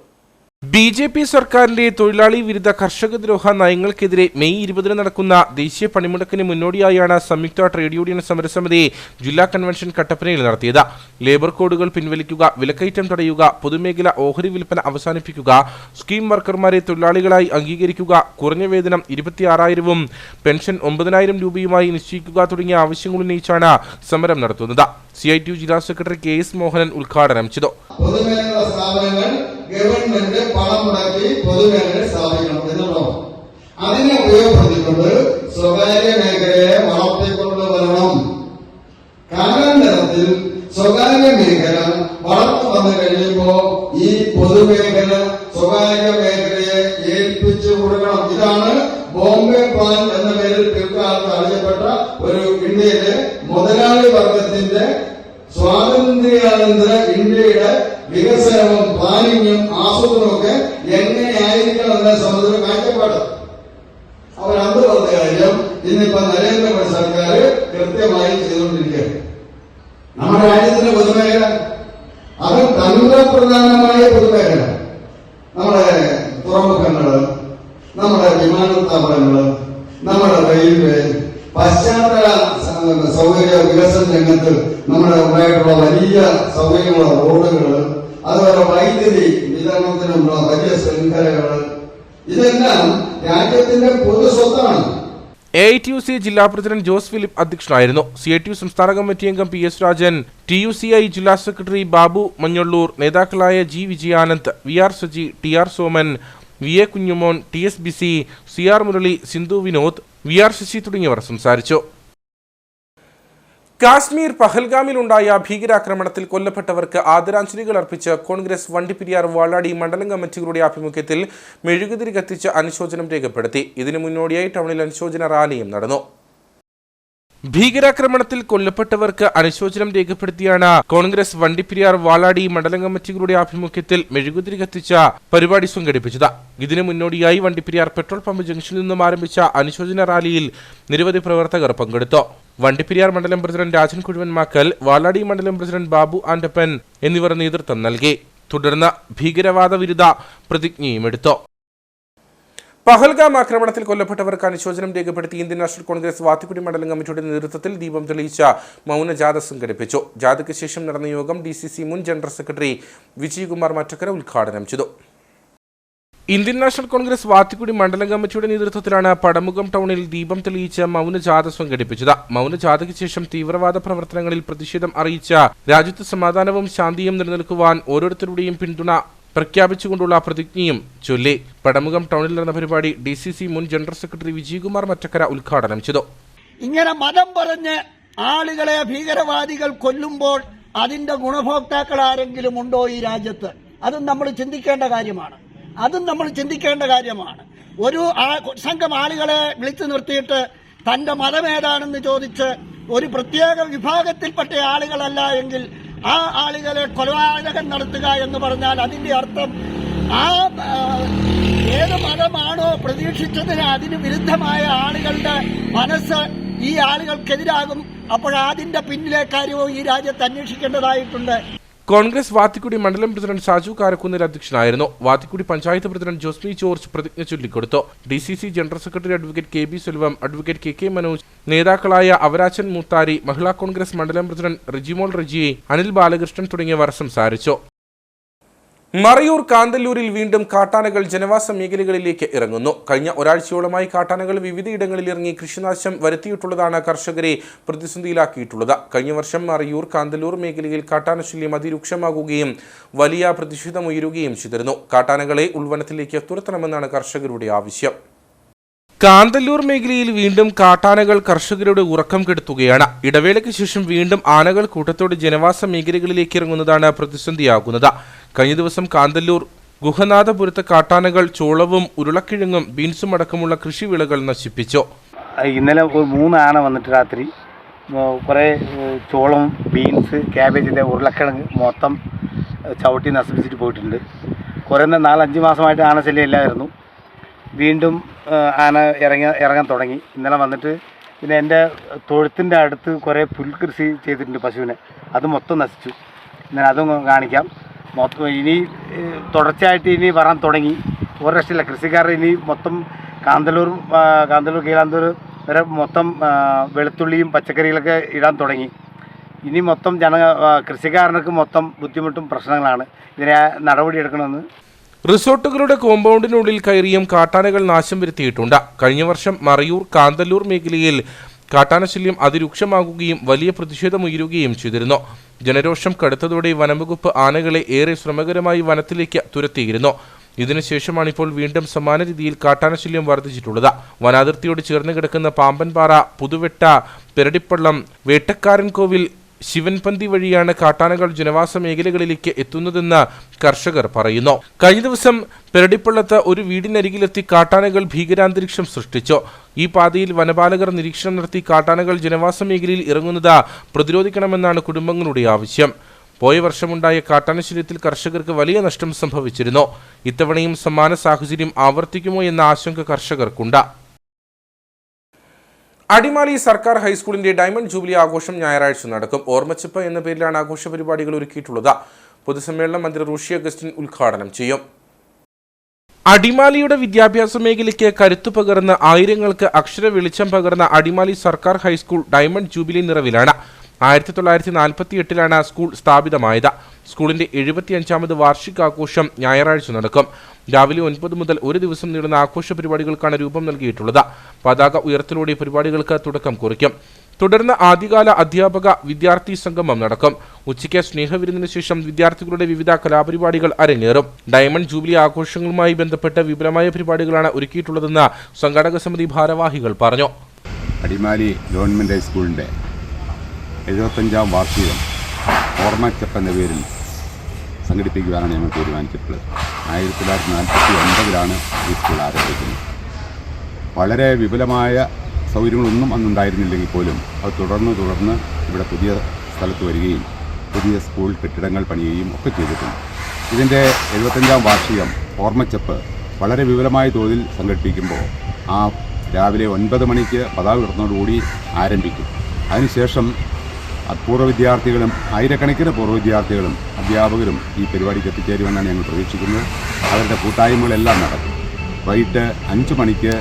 BJP സർക്കാരിന്റെ തൊഴിലാളി വിരുദ്ധ കർഷകദ്രോഹ നയങ്ങൾക്കെതിരെ മെയ് 20 നടക്കുന്ന ദേശീയ പണിമുടക്കിന് മുന്നോടിയായാണ് സംയുക്ത ട്രേഡ് യൂണിയൻ സമരസമിതി ജില്ലാ കൺവെൻഷൻ കട്ടപ്പനയിൽ നടത്തിയത്. ലേബർ കോഡുകൾ പിൻവലിക്കുക, വിലക്കയറ്റം തടയുക, പൊതുമേഖല ഓഹരി വിൽപ്പന അവസാനിപ്പിക്കുക, സ്കീം വർക്കർമാരെ തൊഴിലാളികളായി അംഗീകരിക്കുക, കുറഞ്ഞ വേതനം 26,000-ഉം പെൻഷൻ 9,000 രൂപയുമായി നിശ്ചയിക്കുക തുടങ്ങിയ ആവശ്യങ്ങൾ ഉന്നയിച്ചാണ് സമരം നടത്തുന്നത്. CI2 ജില്ലാ സെക്രട്ടറി KS മോഹനൻ ഉദ്ഘാടനം ചെയ്തു. ഗവൺമെന്റ് പണം മുടക്കി പൊതുമേഖല സ്ഥാപിക്കണം എന്നുള്ളതാണ്. അതിനെ ഉപയോഗപ്പെടുത്തിക്കൊണ്ട് സ്വകാര്യ മേഖലയെ വളർത്തിക്കൊണ്ടുവരണം. കാലാന്തരത്തിൽ സ്വകാര്യ മേഖല വളർന്നു വന്നു കഴിയുമ്പോ ഈ പൊതുമേഖല സ്വകാര്യ മേഖലയെ ഏൽപ്പിച്ചു കൊടുക്കണം. ഇതാണ് ബോംബെ പ്ലാൻ എന്ന പേരിൽ പിൽക്കാലത്ത് അറിയപ്പെട്ട ഒരു ഇന്ത്യയിലെ മുതലാളി വർഗത്തിന്റെ സ്വാതന്ത്ര്യാനന്തര ഇന്ത്യയുടെ വികസനവും പ്ലാനിങ്ങും ആസൂത്രണവും ഒക്കെ എങ്ങനെയായിരിക്കണം എന്ന സംബന്ധിച്ച കാഴ്ചപ്പാട് അവരന്ന് പറഞ്ഞ കാര്യം ഇന്നിപ്പോ നരേന്ദ്രമോദി സർക്കാർ കൃത്യമായി ചെയ്തുകൊണ്ടിരിക്കുകയാണ്. നമ്മുടെ രാജ്യത്തിന്റെ പൊതുമേഖല അത് തന്ത്രപ്രധാനമായ പൊതുമേഖല, നമ്മുടെ തുറമുഖങ്ങള്, നമ്മുടെ വിമാനത്താവളങ്ങള്, നമ്മുടെ റെയിൽവേ, പശ്ചാത്തല രംഗത്ത് നമ്മുടെ ഉണ്ടായിട്ടുള്ള വലിയ സൗകര്യങ്ങൾ, റോഡുകൾ, അതുപോലെ വൈദ്യുതി വിതരണത്തിനുള്ള വലിയ ശൃംഖലകൾ, ഇതെല്ലാം രാജ്യത്തിന്റെ പൊതു സ്വത്താണ്. AITUC ജില്ലാ പ്രസിഡന്റ് ജോസ് ഫിലിപ്പ് അധ്യക്ഷനായിരുന്നു. CITU സംസ്ഥാന കമ്മിറ്റി അംഗം PS രാജൻ, TUCI ജില്ലാ സെക്രട്ടറി ബാബു മഞ്ഞള്ളൂർ, നേതാക്കളായ G Vijayanand, VR Saji, TR Soman, VA Kunjumon, TSBC, CR Murali, Sindhu Vinod, VR Sasi തുടങ്ങിയവർ സംസാരിച്ചു. കാശ്മീർ പഹൽഗാമിലുണ്ടായ ഭീകരാക്രമണത്തിൽ കൊല്ലപ്പെട്ടവർക്ക് ആദരാഞ്ജലികൾ അർപ്പിച്ച് കോൺഗ്രസ് വണ്ടിപ്പെരിയാർ വാളാടി മണ്ഡലം കമ്മിറ്റികളുടെ ആഭിമുഖ്യത്തിൽ മെഴുകുതിരി കത്തിച്ച് അനുശോചനം രേഖപ്പെടുത്തി. ഇതിനു മുന്നോടിയായി ടൗണിൽ അനുശോചന റാലിയും നടന്നു. ഭീകരാക്രമണത്തിൽ കൊല്ലപ്പെട്ടവർക്ക് അനുശോചനം രേഖപ്പെടുത്തിയാണ് കോൺഗ്രസ് വണ്ടിപ്പെരിയാർ വാളാടി മണ്ഡലം കമ്മിറ്റികളുടെ ആഭിമുഖ്യത്തിൽ മെഴുകുതിരി കത്തിച്ച പരിപാടി സംഘടിപ്പിച്ചത്. ഇതിനു മുന്നോടിയായി വണ്ടിപ്പെരിയാർ പെട്രോൾ പമ്പ് ജംഗ്ഷനിൽ നിന്നും ആരംഭിച്ച അനുശോചന റാലിയിൽ നിരവധി പ്രവർത്തകർ പങ്കെടുത്തു. വണ്ടിപ്പെരിയാർ മണ്ഡലം പ്രസിഡന്റ് രാജൻ കുഴുവൻമാക്കൽ, വാളാടി മണ്ഡലം പ്രസിഡന്റ് ബാബു ആൻഡപ്പൻ എന്നിവർ നേതൃത്വം നൽകി. തുടർന്ന് ഭീകരവാദ വിരുദ്ധ പ്രതിജ്ഞയും എടുത്തു. പഹൽഗാം ആക്രമണത്തിൽ കൊല്ലപ്പെട്ടവർക്ക് അനുശോചനം രേഖപ്പെടുത്തി ഇന്ത്യൻ നാഷണൽ കോൺഗ്രസ് വാത്തിക്കുടി മണ്ഡലം കമ്മിറ്റിയുടെ നേതൃത്വത്തിൽ ദീപം തെളിയിച്ച മൗനജാഥ സംഘടിപ്പിച്ചു. ജാഥയ്ക്ക് ശേഷം നടന്ന യോഗം DCC മുൻ ജനറൽ സെക്രട്ടറി വിജയകുമാർ മറ്റക്കര ഉദ്ഘാടനം ചെയ്തു. ഇന്ത്യൻ നാഷണൽ കോൺഗ്രസ് വാത്തിക്കുടി മണ്ഡലം കമ്മിറ്റിയുടെ നേതൃത്വത്തിലാണ് പടമുഖം ടൗണിൽ ദീപം തെളിയിച്ച മൗനജാഥ സംഘടിപ്പിച്ചത്. മൗനജാഥയ്ക്ക് ശേഷം തീവ്രവാദ പ്രവർത്തനങ്ങളിൽ പ്രതിഷേധം അറിയിച്ച രാജ്യത്ത് സമാധാനവും ശാന്തിയും നിലനിൽക്കുവാൻ ഓരോരുത്തരുടെയും പിന്തുണ പ്രഖ്യാപിച്ചുകൊണ്ടുള്ള പ്രതിജ്ഞയും ചൊല്ലി. പടമുഖം ടൗണിൽ നടന്ന പരിപാടി DCC മുൻ ജനറൽ സെക്രട്ടറി വിജയകുമാർ മറ്റക്കര ഉദ്ഘാടനം ചെയ്തു. ഇങ്ങനെ മതം പറഞ്ഞ് ആളുകളെ ഭീകരവാദികൾ കൊല്ലുമ്പോൾ അതിന്റെ ഗുണഭോക്താക്കൾ ആരെങ്കിലും ഉണ്ടോ ഈ രാജ്യത്ത്? അതും നമ്മൾ ചിന്തിക്കേണ്ട കാര്യമാണ്. ഒരു സംഘം ആളുകളെ വിളിച്ചു നിർത്തിയിട്ട് തന്റെ മതമേതാണെന്ന് ചോദിച്ച് ഒരു പ്രത്യേക വിഭാഗത്തിൽപ്പെട്ട ആളുകളല്ല എങ്കിൽ ആ ആളുകളെ കൊലപാതകം നടത്തുക എന്ന് പറഞ്ഞാൽ അതിന്റെ അർത്ഥം ആ ഏത് മതമാണോ പ്രതീക്ഷിച്ചതിന് അതിന് വിരുദ്ധമായ ആളുകളുടെ മനസ്സ് ഈ ആളുകൾക്കെതിരാകും. അപ്പോൾ അതിന്റെ പിന്നിലെ കാര്യവും ഈ രാജ്യത്ത് അന്വേഷിക്കേണ്ടതായിട്ടുണ്ട്. കോൺഗ്രസ് വാത്തിക്കുടി മണ്ഡലം പ്രസിഡന്റ് സാജു കാരക്കുന്നിൽ അധ്യക്ഷനായിരുന്നു. വാത്തിക്കുടി പഞ്ചായത്ത് പ്രസിഡന്റ് ജോസ്മി ജോർജ് പ്രതിജ്ഞ ചൊല്ലിക്കൊടുത്തു. DCC general secretary advocate KB Selvam, advocate KK Manoj, നേതാക്കളായ അവരാച്ചൻ മൂത്താരി, മഹിളാ കോൺഗ്രസ് മണ്ഡലം പ്രസിഡന്റ് റിജിമോൾ റെജി, അനിൽ ബാലകൃഷ്ണൻ തുടങ്ങിയവർ സംസാരിച്ചു. മറയൂർ കാന്തല്ലൂരിൽ വീണ്ടും കാട്ടാനകൾ ജനവാസ മേഖലകളിലേക്ക് ഇറങ്ങുന്നു. കഴിഞ്ഞ ഒരാഴ്ചയോളമായി കാട്ടാനകൾ വിവിധയിടങ്ങളിൽ ഇറങ്ങി കൃഷിനാശം വരുത്തിയിട്ടുള്ളതാണ് കർഷകരെ പ്രതിസന്ധിയിലാക്കിയിട്ടുള്ളത്. കഴിഞ്ഞ വർഷം മറയൂർ കാന്തല്ലൂർ മേഖലയിൽ കാട്ടാനശല്യം അതിരൂക്ഷമാകുകയും വലിയ പ്രതിഷേധമുയരുകയും ചെയ്തിരുന്നു. കാട്ടാനകളെ ഉൾവനത്തിലേക്ക് തുരത്തണമെന്നാണ് കർഷകരുടെ ആവശ്യം. കാന്തല്ലൂർ മേഖലയിൽ വീണ്ടും കാട്ടാനകൾ കർഷകരുടെ ഉറക്കം കെടുത്തുകയാണ്. ഇടവേളയ്ക്ക് ശേഷം വീണ്ടും ആനകൾ കൂട്ടത്തോടെ ജനവാസ മേഖലകളിലേക്ക് ഇറങ്ങുന്നതാണ് പ്രതിസന്ധിയാകുന്നത്. കഴിഞ്ഞ ദിവസം കാന്തല്ലൂർ ഗുഹനാഥപുരത്തെ കാട്ടാനകൾ ചോളവും ഉരുളക്കിഴങ്ങും ബീൻസും അടക്കമുള്ള കൃഷിവിളകൾ നശിപ്പിച്ചു. ഇന്നലെ 3 ആന വന്നിട്ട് രാത്രി കുറേ ചോളം, ബീൻസ്, ക്യാബേജിൻ്റെ ഉരുളക്കിഴങ്ങ് മൊത്തം ചവിട്ടി നശിപ്പിച്ചിട്ട് പോയിട്ടുണ്ട്. കുറേ 4-5 മാസമായിട്ട് ആനശല്യം ഇല്ലായിരുന്നു. വീണ്ടും ആന ഇറങ്ങാൻ തുടങ്ങി. ഇന്നലെ വന്നിട്ട് പിന്നെ എൻ്റെ തൊഴുത്തിൻ്റെ അടുത്ത് കുറേ പുൽകൃഷി ചെയ്തിട്ടുണ്ട് പശുവിനെ, അത് മൊത്തം നശിച്ചു. ഞാൻ അതും കാണിക്കാം. മൊത്തം ഇനി തുടർച്ചയായിട്ട് ഇനി വരാൻ തുടങ്ങി. ഒരു രക്ഷയില്ല. കൃഷിക്കാർ ഇനി മൊത്തം കാന്തല്ലൂർ കീഴാന്തൂർ വരെ മൊത്തം വെളുത്തുള്ളിയും പച്ചക്കറികളൊക്കെ ഇടാൻ തുടങ്ങി. ഇനി മൊത്തം കൃഷിക്കാരനക്ക് മൊത്തം ബുദ്ധിമുട്ടും പ്രശ്നങ്ങളാണ്. ഇതിനെ നടപടിയെടുക്കണമെന്ന്. റിസോർട്ടുകളുടെ കോമ്പൗണ്ടിനുള്ളിൽ കയറിയും കാട്ടാനകൾ നാശം വരുത്തിയിട്ടുണ്ട്. കഴിഞ്ഞ വർഷം മറയൂർ കാന്തല്ലൂർ മേഖലയിൽ കാട്ടാനശല്യം അതിരൂക്ഷമാകുകയും വലിയ പ്രതിഷേധമുയരുകയും ചെയ്തിരുന്നു. ജനരോഷം കടുത്തതോടെ വനംവകുപ്പ് ആനകളെ ഏറെ ശ്രമകരമായി വനത്തിലേക്ക് തുരത്തിയിരുന്നു. ഇതിനുശേഷമാണ് ഇപ്പോൾ വീണ്ടും സമാന രീതിയിൽ കാട്ടാനശല്യം വർദ്ധിച്ചിട്ടുള്ളത്. വനാതിർത്തിയോട് ചേർന്ന് കിടക്കുന്ന പാമ്പൻപാറ, പുതുവെട്ട, പെരടിപ്പള്ളം, വേട്ടക്കാരൻ കോവിൽ, ശിവൻപന്തി വഴിയാണ് കാട്ടാനകൾ ജനവാസ മേഖലകളിലേക്ക് എത്തുന്നതെന്ന് കർഷകർ പറയുന്നു. കഴിഞ്ഞ ദിവസം പെരടിപ്പള്ളത്ത് ഒരു വീടിനരികിലെത്തി കാട്ടാനകൾ ഭീകരാന്തരീക്ഷം സൃഷ്ടിച്ചു. ഈ പാതയിൽ വനപാലകർ നിരീക്ഷണം നടത്തി കാട്ടാനകൾ ജനവാസ മേഖലയിൽ ഇറങ്ങുന്നത് പ്രതിരോധിക്കണമെന്നാണ് കുടുംബങ്ങളുടെ ആവശ്യം. പോയ വർഷമുണ്ടായ കാട്ടാനശല്യത്തിൽ കർഷകർക്ക് വലിയ നഷ്ടം സംഭവിച്ചിരുന്നു. ഇത്തവണയും സമാന സാഹചര്യം ആവർത്തിക്കുമോ എന്ന ആശങ്ക കർഷകർക്കുണ്ട്. അടിമാലി സർക്കാർ ഹൈസ്കൂളിന്റെ ഡയമണ്ട് ജൂബിലി ആഘോഷം ഞായറാഴ്ച നടക്കും. ഓർമ്മച്ചപ്പ് എന്ന പേരിലാണ് ആഘോഷ പരിപാടികൾ ഒരുക്കിയിട്ടുള്ളത്. പൊതുസമ്മേളനം മന്ത്രി റൂഷി അഗസ്റ്റിൻ ഉദ്ഘാടനം ചെയ്യും. അടിമാലിയുടെ വിദ്യാഭ്യാസ മേഖലയ്ക്ക് കരുത്തു പകർന്ന് ആയിരങ്ങൾക്ക് അക്ഷര വെളിച്ചം പകർന്ന അടിമാലി സർക്കാർ ഹൈസ്കൂൾ ഡയമണ്ട് ജൂബിലി നിറവിലാണ്. 1948 സ്കൂൾ സ്ഥാപിതമായത്. സ്കൂളിന്റെ 75ാമത് വാർഷികാഘോഷം ഞായറാഴ്ച നടക്കും. രാവിലെ 9 മുതൽ ഒരു ദിവസം നീളുന്ന ആഘോഷ പരിപാടികൾക്കാണ് രൂപം നൽകിയിട്ടുള്ളത്. പതാക ഉയർത്തലോടെ പരിപാടികൾക്ക് തുടക്കം കുറിക്കും. തുടർന്ന് ആദ്യകാല അധ്യാപക വിദ്യാർത്ഥി സംഗമം നടക്കും. ഉച്ചയ്ക്ക് സ്നേഹവിരുന്നിന് ശേഷം വിദ്യാർത്ഥികളുടെ വിവിധ കലാപരിപാടികൾ അരങ്ങേറും. ഡയമണ്ട് ജൂബിലി ആഘോഷങ്ങളുമായി ബന്ധപ്പെട്ട് വിപുലമായ പരിപാടികളാണ് ഒരുക്കിയിട്ടുള്ളതെന്ന് സംഘാടക സമിതി ഭാരവാഹികൾ പറഞ്ഞു. അടിമാലി ഗവൺമെൻറ് ഹൈസ്കൂളിൻ്റെ 75ാം വാർഷികം ഓർമ്മച്ചപ്പ് എന്ന പേരിൽ സംഘടിപ്പിക്കുവാനാണ് ഞങ്ങൾ തീരുമാനിച്ചിട്ടുള്ളത്. 1949 ഈ സ്കൂൾ ആരംഭിക്കുന്നത്. വളരെ വിപുലമായ സൗകര്യങ്ങളൊന്നും അന്നുണ്ടായിരുന്നില്ലെങ്കിൽ പോലും അത് തുടർന്ന് ഇവിടെ പുതിയ സ്ഥലത്ത് വരികയും പുതിയ സ്കൂൾ കെട്ടിടങ്ങൾ പണിയുകയും ഒക്കെ ചെയ്തിട്ടുണ്ട്. ഇതിൻ്റെ 75ാം വാർഷികം ഓർമ്മച്ചപ്പ് വളരെ വിപുലമായ തോതിൽ സംഘടിപ്പിക്കുമ്പോൾ രാവിലെ 9 മണിക്ക് പതാക ഉയർത്തുന്നതോടുകൂടി ആരംഭിക്കും. അതിനുശേഷം പൂർവ്വ വിദ്യാർത്ഥികളും ആയിരക്കണക്കിന് പൂർവ്വ വിദ്യാർത്ഥികളും അധ്യാപകരും ഈ പരിപാടിക്ക് എത്തിച്ചേരുമെന്നാണ് ഞങ്ങൾ പ്രതീക്ഷിക്കുന്നത്. അവരുടെ കൂട്ടായ്മകളെല്ലാം നടക്കും. വൈകിട്ട് 5 മണിക്ക്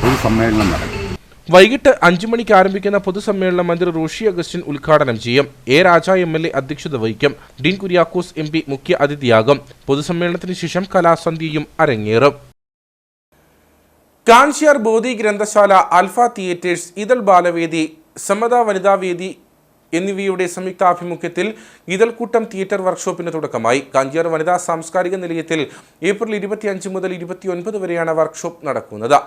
പൊതുസമ്മേളനം നടക്കും. വൈകിട്ട് 5 മണിക്ക് ആരംഭിക്കുന്ന പൊതുസമ്മേളനം മന്ത്രി റോഷി അഗസ്റ്റിൻ ഉദ്ഘാടനം ചെയ്യും. എ രാജ MLA അധ്യക്ഷത വഹിക്കും. ഡീൻ കുര്യാക്കോസ് MP മുഖ്യ അതിഥിയാകും. പൊതുസമ്മേളനത്തിന് ശേഷം കലാസന്ധ്യയും അരങ്ങേറും. കാഞ്ചിയാർ ബോധി ഗ്രന്ഥശാല, അൽഫ തിയേറ്റേഴ്സ്, ഇതൾ ബാലവേദി, സമത വനിതാവേദി എന്നിവയുടെ സംയുക്താഭിമുഖ്യത്തിൽ ഇതൾക്കൂട്ടം തിയേറ്റർ വർക്ക്ഷോപ്പിന് തുടക്കമായി. കാഞ്ചിയാർ വനിതാ സാംസ്കാരിക നിലയത്തിൽ ഏപ്രിൽ 25 മുതൽ 29 വരെയാണ് വർക്ക്ഷോപ്പ് നടക്കുന്നത്.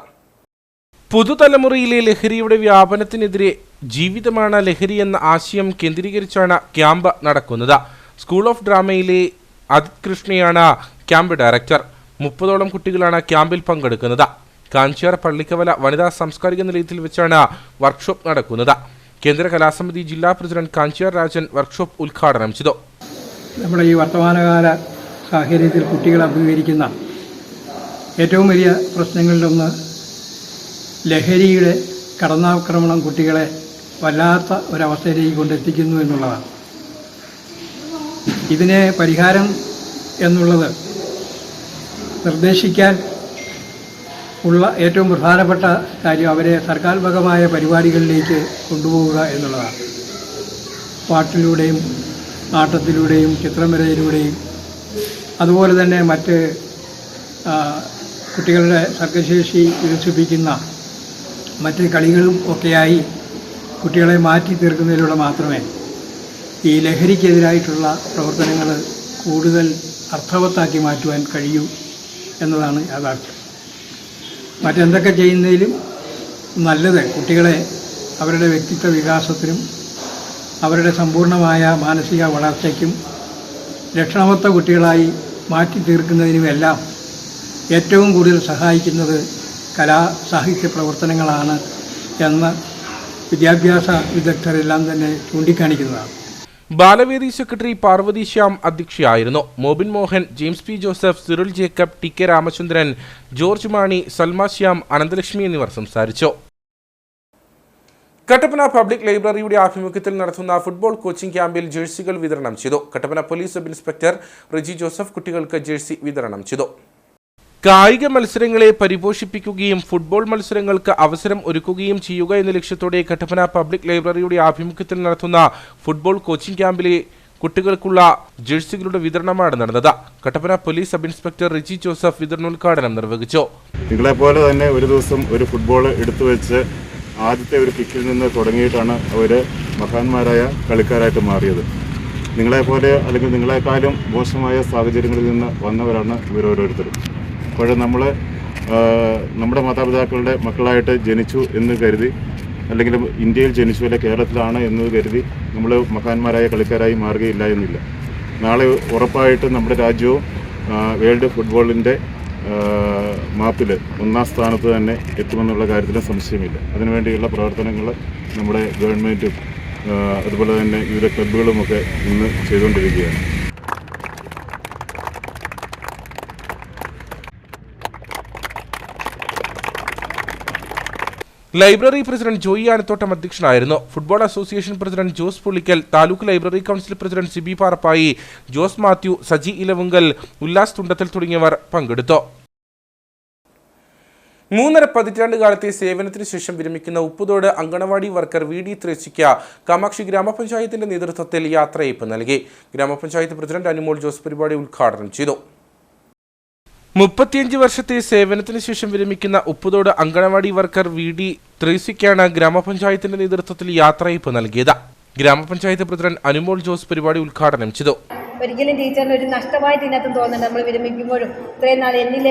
പുതുതലമുറയിലെ ലഹരിയുടെ വ്യാപനത്തിനെതിരെ ജീവിതമാണ് ലഹരി എന്ന ആശയം കേന്ദ്രീകരിച്ചാണ് ക്യാമ്പ് നടക്കുന്നത്. സ്കൂൾ ഓഫ് ഡ്രാമയിലെ അദിത് കൃഷ്ണയാണ് ക്യാമ്പ് ഡയറക്ടർ. 30ഓളം കുട്ടികളാണ് ക്യാമ്പിൽ പങ്കെടുക്കുന്നത്. കാഞ്ചിയാർ പള്ളിക്കവല വനിതാ സാംസ്കാരിക നിലയത്തിൽ വെച്ചാണ് വർക്ക്ഷോപ്പ് നടക്കുന്നത്. കേന്ദ്ര കലാസമിതി ജില്ലാ പ്രസിഡന്റ് കാഞ്ചിയാർ രാജൻ വർക്ക്ഷോപ്പ് ഉദ്ഘാടനം ചെയ്തു. നമ്മുടെ ഈ വർത്തമാനകാല സാഹചര്യത്തിൽ കുട്ടികൾ അഭിമുഖീകരിക്കുന്ന ഏറ്റവും വലിയ പ്രശ്നങ്ങളിലൊന്ന് ലഹരിയുടെ കടന്നാക്രമണം കുട്ടികളെ വല്ലാത്ത ഒരവസ്ഥയിലേക്ക് കൊണ്ടെത്തിക്കുന്നു എന്നുള്ളതാണ്. ഇതിന് പരിഹാരം എന്നുള്ളത് നിർദ്ദേശിക്കാൻ ഉള്ള ഏറ്റവും പ്രധാനപ്പെട്ട കാര്യം അവരെ സർക്കാർവകമായ പരിപാടികളിലേക്ക് കൊണ്ടുപോവുക എന്നുള്ളതാണ്. പാട്ടിലൂടെയും നാട്ടത്തിലൂടെയും ചിത്രവരയിലൂടെയും അതുപോലെ തന്നെ മറ്റ് കുട്ടികളുടെ സർഗശേഷി വികസിപ്പിക്കുന്ന മറ്റ് കളികളും ഒക്കെയായി കുട്ടികളെ മാറ്റി തീർക്കുന്നതിലൂടെ മാത്രമേ ഈ ലഹരിക്കെതിരായിട്ടുള്ള പ്രവർത്തനങ്ങൾ കൂടുതൽ അർത്ഥവത്താക്കി മാറ്റുവാൻ കഴിയൂ എന്നതാണ് യാഥാർത്ഥ്യം. മറ്റെന്തൊക്കെ ചെയ്യുന്നതിലും നല്ലത് കുട്ടികളെ അവരുടെ വ്യക്തിത്വ വികാസത്തിനും അവരുടെ സമ്പൂർണ്ണമായ മാനസിക വളർച്ചയ്ക്കും ലക്ഷണമൊത്ത കുട്ടികളായി മാറ്റി തീർക്കുന്നതിനുമെല്ലാം ഏറ്റവും കൂടുതൽ സഹായിക്കുന്നത് കലാ സാഹിത്യ പ്രവർത്തനങ്ങളാണ് എന്ന് വിദ്യാഭ്യാസ വിദഗ്ധരെല്ലാം തന്നെ ചൂണ്ടിക്കാണിക്കുന്നതാണ്. ബാലവേദി സെക്രട്ടറി പാർവതി ശ്യാം അധ്യക്ഷയായിരുന്നു. Mobin Mohan, James P. Joseph, Cyril Jacob, TK Ramachandran, George Mani, Salma Shyam, Ananthalakshmi എന്നിവർ സംസാരിച്ചു. കട്ടപ്പന പബ്ലിക് ലൈബ്രറിയുടെ ആഭിമുഖ്യത്തിൽ നടത്തുന്ന ഫുട്ബോൾ കോച്ചിംഗ് ക്യാമ്പിൽ ജേഴ്സികൾ വിതരണം ചെയ്തു. Kattappana police sub inspector Riji Joseph കുട്ടികൾക്ക് ജേഴ്സി വിതരണം ചെയ്തു. കായിക മത്സരങ്ങളെ പരിപോഷിപ്പിക്കുകയും ഫുട്ബോൾ മത്സരങ്ങൾക്ക് അവസരം ഒരുക്കുകയും ചെയ്യുക എന്ന ലക്ഷ്യത്തോടെ കട്ടപ്പന പബ്ലിക് ലൈബ്രറിയുടെ ആഭിമുഖ്യത്തിൽ നടത്തുന്ന ഫുട്ബോൾ കോച്ചിംഗ് ക്യാമ്പിലെ കുട്ടികൾക്കുള്ള ജേഴ്സികളുടെ വിതരണമാണ് നടന്നത്. Kattappana police sub inspector Riji Joseph വിതരണോദ്ഘാടനം നിർവഹിച്ചു. നിങ്ങളെപ്പോലെ തന്നെ ഒരു ദിവസം ഒരു ഫുട്ബോൾ എടുത്തു വെച്ച് ആദ്യത്തെ ഒരു കിക്കിൽ നിന്ന് തുടങ്ങിയിട്ടാണ് അവർ മഹാന്മാരായ കളിക്കാരായിട്ട് മാറിയത്. നിങ്ങളെപ്പോലെ അല്ലെങ്കിൽ നിങ്ങളെക്കാളും മോശമായ സാഹചര്യങ്ങളിൽ നിന്ന് വന്നവരാണ് ഇവരോരോരുത്തരും. അപ്പോൾ നമ്മൾ നമ്മുടെ മാതാപിതാക്കളുടെ മക്കളായിട്ട് ജനിച്ചു എന്ന് കരുതി, അല്ലെങ്കിൽ ഇന്ത്യയിൽ ജനിച്ചു അല്ലെ കേരളത്തിലാണ് എന്ന് കരുതി നമ്മൾ മഹാന്മാരായ കളിക്കാരായി മാറുകയില്ല എന്നില്ല. നാളെ ഉറപ്പായിട്ടും നമ്മുടെ രാജ്യവും വേൾഡ് ഫുട്ബോളിൻ്റെ മാപ്പിൽ 1ാം സ്ഥാനത്ത് തന്നെ എത്തുമെന്നുള്ള കാര്യത്തിൽ സംശയമില്ല. അതിനുവേണ്ടിയുള്ള പ്രവർത്തനങ്ങൾ നമ്മുടെ ഗവൺമെൻറ്റും അതുപോലെ തന്നെ വിവിധ ക്ലബ്ബുകളുമൊക്കെ ഇന്ന് ചെയ്തുകൊണ്ടിരിക്കുകയാണ്. ലൈബ്രറി പ്രസിഡന്റ് ജോയി ആനത്തോട്ടം അധ്യക്ഷനായിരുന്നു. Football association president Jose Pullikkal, taluk library council president Sibi Parappai, Jose Mathew, Saji Elavunkal, Ullas Thundathil തുടങ്ങിയവർ പങ്കെടുത്തു. 3.5 പതിറ്റാണ്ട് കാലത്തെ സേവനത്തിന് ശേഷം വിരമിക്കുന്ന ഉപ്പുതോട് അങ്കണവാടി വർക്കർ VD ത്രേസ്യയ്ക്ക് കാമാക്ഷി ഗ്രാമപഞ്ചായത്തിന്റെ നേതൃത്വത്തിൽ യാത്രയയപ്പ് നൽകി. ഗ്രാമപഞ്ചായത്ത് പ്രസിഡന്റ് അനുമോൾ ജോസ് പരിപാടി ഉദ്ഘാടനം ചെയ്തു. 35 വർഷത്തെ സേവനത്തിന് ശേഷം വിരമിക്കുന്ന ഉപ്പുതോട് അങ്കണവാടി വർക്കർ VD ത്രേസ്യയ്ക്കാണ് ഗ്രാമപഞ്ചായത്തിന്റെ നേതൃത്വത്തിൽ യാത്രയയപ്പ് നൽകിയത്. ഗ്രാമപഞ്ചായത്ത് പ്രസിഡന്റ് അനുമോൾ ജോസ് പരിപാടി ഉദ്ഘാടനം ചെയ്തു. ഒരിക്കലും ടീച്ചറിന് ഒരു നഷ്ടമായിട്ട് ഇതിനകത്തും തോന്നുന്നുണ്ട്. നമ്മൾ വിരമിക്കുമ്പോഴും ഇത്രയും നാൾ എന്നിൽ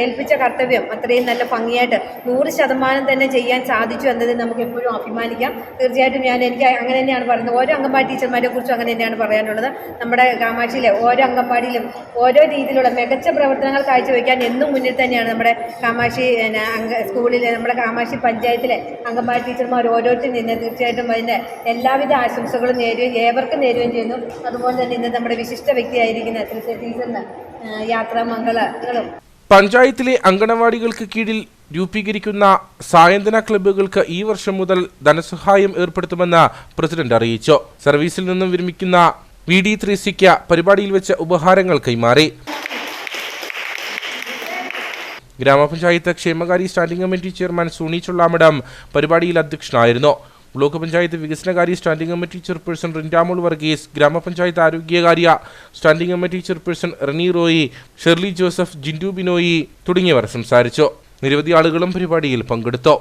ഏൽപ്പിച്ച കർത്തവ്യം അത്രയും നല്ല ഭംഗിയായിട്ട് 100% തന്നെ ചെയ്യാൻ സാധിച്ചു എന്നതിൽ നമുക്ക് എപ്പോഴും അഭിമാനിക്കാം. തീർച്ചയായിട്ടും എനിക്ക് അങ്ങനെ തന്നെയാണ് പറയുന്നത്. ഓരോ അംഗൻവാടി ടീച്ചർമാരെ കുറിച്ചും അങ്ങനെ തന്നെയാണ് പറയാനുള്ളത്. നമ്മുടെ കാമാക്ഷിയിലെ ഓരോ അംഗൻവാടിയിലും ഓരോ രീതിയിലുള്ള മികച്ച പ്രവർത്തനങ്ങൾ കാഴ്ചവെക്കാൻ എന്നും മുന്നിൽ തന്നെയാണ് നമ്മുടെ കാമാക്ഷി സ്കൂളിലെ നമ്മുടെ കാമാക്ഷി പഞ്ചായത്തിലെ അംഗൻവാടി ടീച്ചർമാർ ഓരോരുത്തരും നിന്ന് തീർച്ചയായിട്ടും അതിൻ്റെ എല്ലാവിധ ആശംസകളും നേരുകയും ഏവർക്കും നേരുകയും ചെയ്യുന്നു. അതുപോലെ തന്നെ ഇന്ന് നമ്മുടെ വിശിഷ്ട വ്യക്തിയായിരിക്കുന്ന ടീച്ചറിന് യാത്രാമംഗളങ്ങളും. പഞ്ചായത്തിലെ അങ്കണവാടികൾക്ക് കീഴിൽ രൂപീകരിക്കുന്ന സായന്തന ക്ലബ്ബുകൾക്ക് ഈ വർഷം മുതൽ ധനസഹായം ഏർപ്പെടുത്തുമെന്ന് പ്രസിഡന്റ് അറിയിച്ചു. സർവീസിൽ നിന്നും വിരമിക്കുന്ന VD ത്രേസ്യയ്ക്ക് പരിപാടിയിൽ വെച്ച് ഉപഹാരങ്ങൾ കൈമാറി. ഗ്രാമപഞ്ചായത്ത് ക്ഷേമകാര്യ standing committee chairman Suni Chullamadam പരിപാടിയിൽ അധ്യക്ഷനായിരുന്നു. ബ്ലോക്ക് പഞ്ചായത്ത് വികസനകാര്യ standing committee chairperson Rindamol Varghese, ഗ്രാമപഞ്ചായത്ത് ആരോഗ്യകാര്യ standing committee chairperson Reni Roy, Shirley Joseph, Jindu Binoy തുടങ്ങിയവർ സംസാരിച്ചു. നിരവധി ആളുകളും പരിപാടിയിൽ പങ്കെടുത്തു.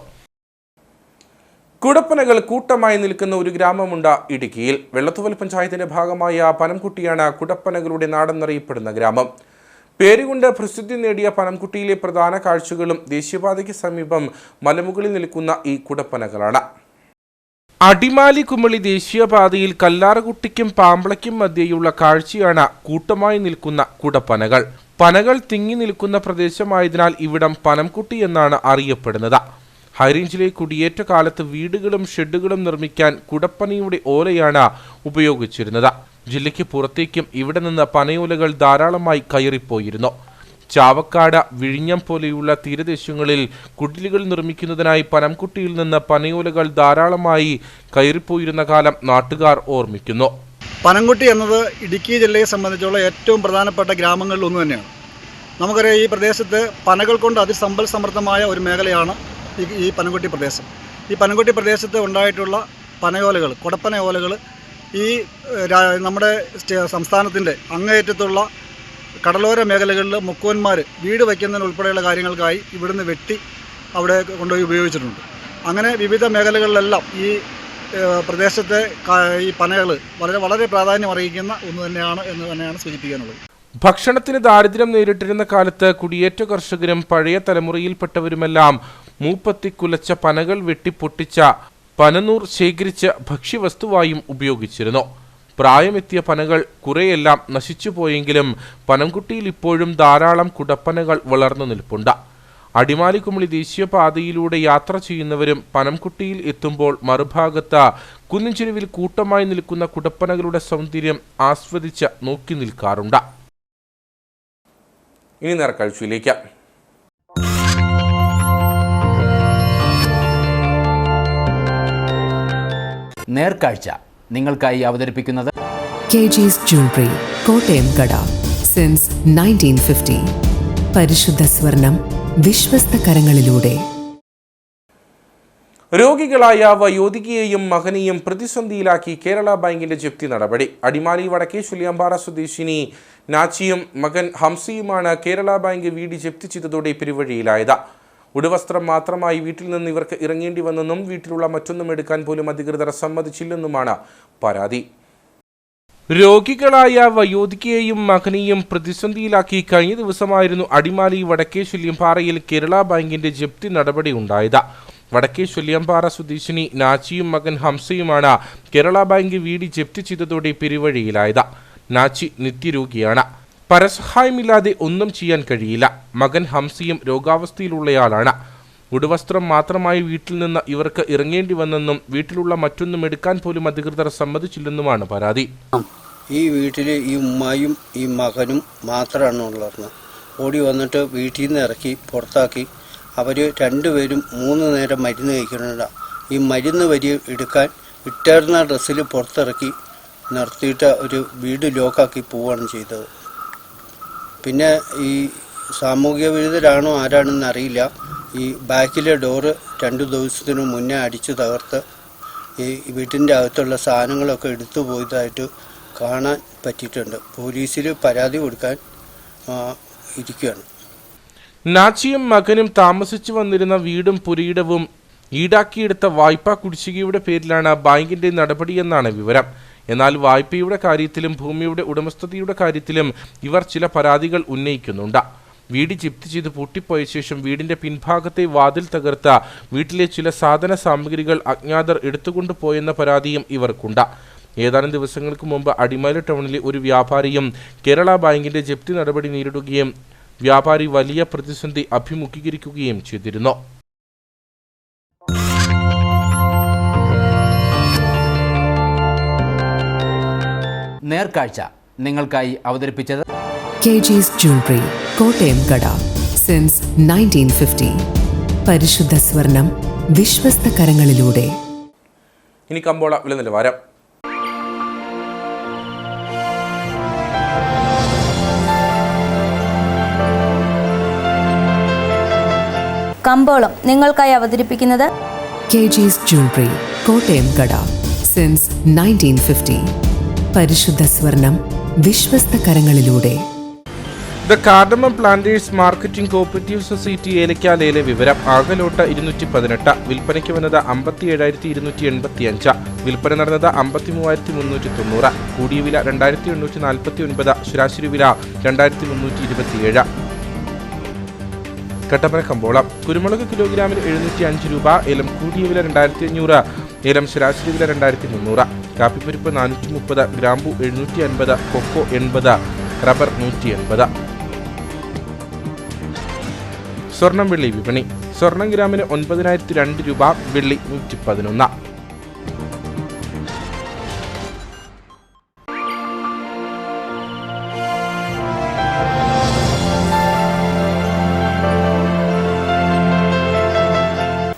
കുടപ്പനകൾ കൂട്ടമായി നിൽക്കുന്ന ഒരു ഗ്രാമമുണ്ട് ഇടുക്കിയിൽ. വെള്ളത്തുവൽ പഞ്ചായത്തിന്റെ ഭാഗമായ പനംകുട്ടിയാണ് കുടപ്പനകളുടെ നാടെന്നറിയപ്പെടുന്ന ഗ്രാമം. പേരുകൊണ്ട് പ്രസിദ്ധി നേടിയ പനംകുട്ടിയിലെ പ്രധാന കാഴ്ചകളും ദേശീയപാതയ്ക്ക് സമീപം മലമുകളിൽ നിൽക്കുന്ന ഈ കുടപ്പനകളാണ്. അടിമാലി കുമളി ദേശീയപാതയിൽ കല്ലാറകുട്ടിക്കും പാമ്പളയ്ക്കും മധ്യേയുള്ള കാഴ്ചയാണ് കൂട്ടമായി നിൽക്കുന്ന കുടപ്പനകൾ. പനകൾ തിങ്ങി നിൽക്കുന്ന പ്രദേശമായതിനാൽ ഇവിടം പനംകുട്ടി എന്നാണ് അറിയപ്പെടുന്നത്. ഹൈറേഞ്ചിലെ കുടിയേറ്റ കാലത്ത് വീടുകളും ഷെഡുകളും നിർമ്മിക്കാൻ കുടപ്പനയുടെ ഓലയാണ് ഉപയോഗിച്ചിരുന്നത്. ജില്ലയ്ക്ക് പുറത്തേക്കും ഇവിടെ നിന്ന് പനയോലകൾ ധാരാളമായി കയറിപ്പോയിരുന്നു. ചാവക്കാട്, വിഴിഞ്ഞം പോലെയുള്ള തീരദേശങ്ങളിൽ കുടിലുകൾ നിർമ്മിക്കുന്നതിനായി പനംകുട്ടിയിൽ നിന്ന് പനയോലകൾ ധാരാളമായി കയറിപ്പോയിരുന്ന കാലം നാട്ടുകാർ ഓർമ്മിക്കുന്നു. പനംകുട്ടി എന്നത് ഇടുക്കി ജില്ലയെ സംബന്ധിച്ചുള്ള ഏറ്റവും പ്രധാനപ്പെട്ട ഗ്രാമങ്ങളിൽ ഒന്ന് തന്നെയാണ്. നമുക്കറിയാം, ഈ പ്രദേശത്ത് പനകൾ കൊണ്ട് അതിസമ്പൽ സമൃദ്ധമായ ഒരു മേഖലയാണ് ഈ പനംകുട്ടി പ്രദേശം. ഈ പനംകുട്ടി പ്രദേശത്ത് ഉണ്ടായിട്ടുള്ള പനയോലകൾ, കുടപ്പനയോലകൾ ഈ നമ്മുടെ സംസ്ഥാനത്തിൻ്റെ അങ്ങേയറ്റത്തുള്ള കടലോര മേഖലകളിൽ മുക്കുവന്മാർ വീട് വയ്ക്കുന്നതിന് ഉൾപ്പെടെയുള്ള കാര്യങ്ങൾക്കായി ഇവിടുന്ന് വെട്ടി അവിടെ കൊണ്ടുപോയി ഉപയോഗിച്ചിട്ടുണ്ട്. അങ്ങനെ വിവിധ മേഖലകളിലെല്ലാം ഈ പ്രദേശത്തെ ഈ പനകൾ വളരെ പ്രാധാന്യം അറിയിക്കുന്ന ഒന്ന് തന്നെയാണ് എന്ന് തന്നെയാണ് സൂചിപ്പിക്കാനുള്ളത്. ഭക്ഷണത്തിന് ദാരിദ്ര്യം നേരിട്ടിരുന്ന കാലത്ത് കുടിയേറ്റ കർഷകരും പഴയ തലമുറയിൽപ്പെട്ടവരുമെല്ലാം മൂപ്പത്തി കുലച്ച പനകൾ വെട്ടിപ്പൊട്ടിച്ച പനനൂർ ശേഖരിച്ച് ഭക്ഷ്യവസ്തുവായും ഉപയോഗിച്ചിരുന്നു. പ്രായമെത്തിയ പനകൾ കുറെയെല്ലാം നശിച്ചുപോയെങ്കിലും പനംകുട്ടിയിൽ ഇപ്പോഴും ധാരാളം കുടപ്പനകൾ വളർന്നു നിൽപ്പുണ്ട്. അടിമാലി കുമളി ദേശീയപാതയിലൂടെ യാത്ര ചെയ്യുന്നവരും പനംകുട്ടിയിൽ എത്തുമ്പോൾ മറുഭാഗത്ത് കുന്നിൻചെരുവിൽ കൂട്ടമായി നിൽക്കുന്ന കുടപ്പനകളുടെ സൗന്ദര്യം ആസ്വദിച്ച് നോക്കി നിൽക്കാറുണ്ട്. ഇനി നേർക്കാഴ്ചയിലേക്ക്. നേർക്കാഴ്ച നിങ്ങൾക്കായി അവതരിപ്പിക്കുന്നത് KG's Jewelry, കോട്ടയം കട. സിൻസ് 1950. പരിശുദ്ധ സ്വർണം വിശ്വസ്ത കരങ്ങളിലൂടെ. രോഗികളായ വയോധികയെയും മകനെയും പ്രതിസന്ധിയിലാക്കി കേരള ബാങ്കിന്റെ ജപ്തി നടപടി. അടിമാലി വടക്കേ ചൊല്ലിയമ്പാറ സ്വദേശിനി നാച്ചിയും മകൻ ഹംസയുമാണ് കേരള ബാങ്ക് VD ജപ്തി ചെയ്തതോടെ പെരുവഴിയിലായത്. ഉടുവസ്ത്രം മാത്രമായി വീട്ടിൽ നിന്ന് ഇവർക്ക് ഇറങ്ങേണ്ടി വന്നെന്നും വീട്ടിലുള്ള മറ്റൊന്നും എടുക്കാൻ പോലും അധികൃതർ സമ്മതിച്ചില്ലെന്നുമാണ് പരാതി. രോഗികളായ വയോധികയെയും മകനെയും പ്രതിസന്ധിയിലാക്കി കഴിഞ്ഞ ദിവസമായിരുന്നു അടിമാലി വടക്കേ ചൊല്ലിയമ്പാറയിൽ കേരള ബാങ്കിന്റെ ജപ്തി നടപടി ഉണ്ടായത്. വടക്കേ ചൊല്ലിയമ്പാറ സ്വദേശിനി നാച്ചിയും മകൻ ഹംസയുമാണ് കേരള ബാങ്ക് VD ജപ്തി ചെയ്തതോടെ പെരുവഴിയിലായത്. നാച്ചി നിത്യരോഗിയാണ്. പരസഹായമില്ലാതെ ഒന്നും ചെയ്യാൻ കഴിയില്ല. മകൻ ഹംസയും രോഗാവസ്ഥയിലുള്ളയാളാണ്. ഉടുവസ്ത്രം മാത്രമായി വീട്ടിൽ നിന്ന് ഇവർക്ക് ഇറങ്ങേണ്ടി വന്നെന്നും വീട്ടിലുള്ള മറ്റൊന്നും എടുക്കാൻ പോലും അധികൃതർ സമ്മതിച്ചില്ലെന്നുമാണ് പരാതി. ഈ വീട്ടിൽ ഈ ഉമ്മായും ഈ മകനും മാത്രമാണ് ഉള്ളത്. ഓടി വന്നിട്ട് വീട്ടിൽ നിന്ന് ഇറക്കി പുറത്താക്കി. അവർ രണ്ടുപേരും 3 നേരം മരുന്ന് കഴിക്കുന്നുണ്ട്. ഈ മരുന്ന് വരി എടുക്കാൻ ഇട്ടേർന്ന ഡ്രസ്സിൽ പുറത്തിറക്കി നിർത്തിയിട്ട് ഒരു വീട് ലോക്കാക്കി പോവുകയാണ് ചെയ്തത്. പിന്നെ ഈ സാമൂഹ്യ വിരുദ്ധരാണോ ആരാണെന്ന് അറിയില്ല. ഈ ബാക്കിലെ ഡോറ് 2 ദിവസത്തിന് മുന്നേ അടിച്ചു തകർത്ത് ഈ വീട്ടിൻ്റെ അകത്തുള്ള സാധനങ്ങളൊക്കെ എടുത്തു പോയതായിട്ട് കാണാൻ പറ്റിയിട്ടുണ്ട്. പോലീസിൽ പരാതി കൊടുക്കാൻ ഇരിക്കുകയാണ്. നാച്ചിയും മകനും താമസിച്ചു വന്നിരുന്ന വീടും പുരയിടവും ഈടാക്കിയെടുത്ത വായ്പാ കുടിശ്ശികയുടെ പേരിലാണ് ബാങ്കിന്റെ നടപടിയെന്നാണ് വിവരം. എന്നാൽ വായ്പയുടെ കാര്യത്തിലും ഭൂമിയുടെ ഉടമസ്ഥതയുടെ കാര്യത്തിലും ഇവർ ചില പരാതികൾ ഉന്നയിക്കുന്നുണ്ട്. വീട് ജപ്തി ചെയ്ത് പൂട്ടിപ്പോയ ശേഷം വീടിന്റെ പിൻഭാഗത്തെ വാതിൽ തകർത്ത വീട്ടിലെ ചില സാധന സാമഗ്രികൾ അജ്ഞാതർ എടുത്തുകൊണ്ടുപോയെന്ന പരാതിയും ഇവർക്കുണ്ട്. ഏതാനും ദിവസങ്ങൾക്ക് മുമ്പ് അടിമാലി ടൗണിലെ ഒരു വ്യാപാരിയും കേരള ബാങ്കിന്റെ ജപ്തി നടപടി നേരിടുകയും വ്യാപാരി വലിയ പ്രതിസന്ധി അഭിമുഖീകരിക്കുകയും ചെയ്തിരുന്നു. നേർക്കാഴ്ച നിങ്ങൾക്കായി അവതരിപ്പിച്ചത് KG's Jewelry, കോട്ടയം കട. സിൻസ് 1950. പരിശുദ്ധ സ്വർണം വിശ്വസ്ത കരങ്ങളിലൂടെ. ഇനി കമ്പോള വില നിലവാരം. കമ്പോളം നിങ്ങൾക്കായി അവതരിപ്പിക്കുന്നത് KG's Jewelry, കോട്ടയം കട. സിൻസ് 1950. പരിശുദ്ധ സ്വർണം വിശ്വസ്ത കരങ്ങളിലൂടെ. The cardamom planters marketing cooperative society ഏലക്കാലയിലെ വിവരം. ആകലോട്ട് 218, വിൽപ്പനയ്ക്ക് വന്നത് 57,285, വിൽപ്പന നടന്നത് 53,390, കൂടിയ വില 2,849, ശരാശരി വില 2,327. കട്ടപ്പന കമ്പോളം. കുരുമുളക് കിലോഗ്രാമിന് 705 രൂപ, ഏലം കൂടിയ വില 2,500, ഏലം ശരാശരി വില 2,300, കാപ്പിപ്പരിപ്പ് 430, ഗ്രാമ്പു 750, കൊക്കോ 80, റബ്ബർ 180. സ്വർണം വെള്ളി വിപണി. സ്വർണം ഗ്രാമിന് 9,002 രൂപ, വെള്ളി 111.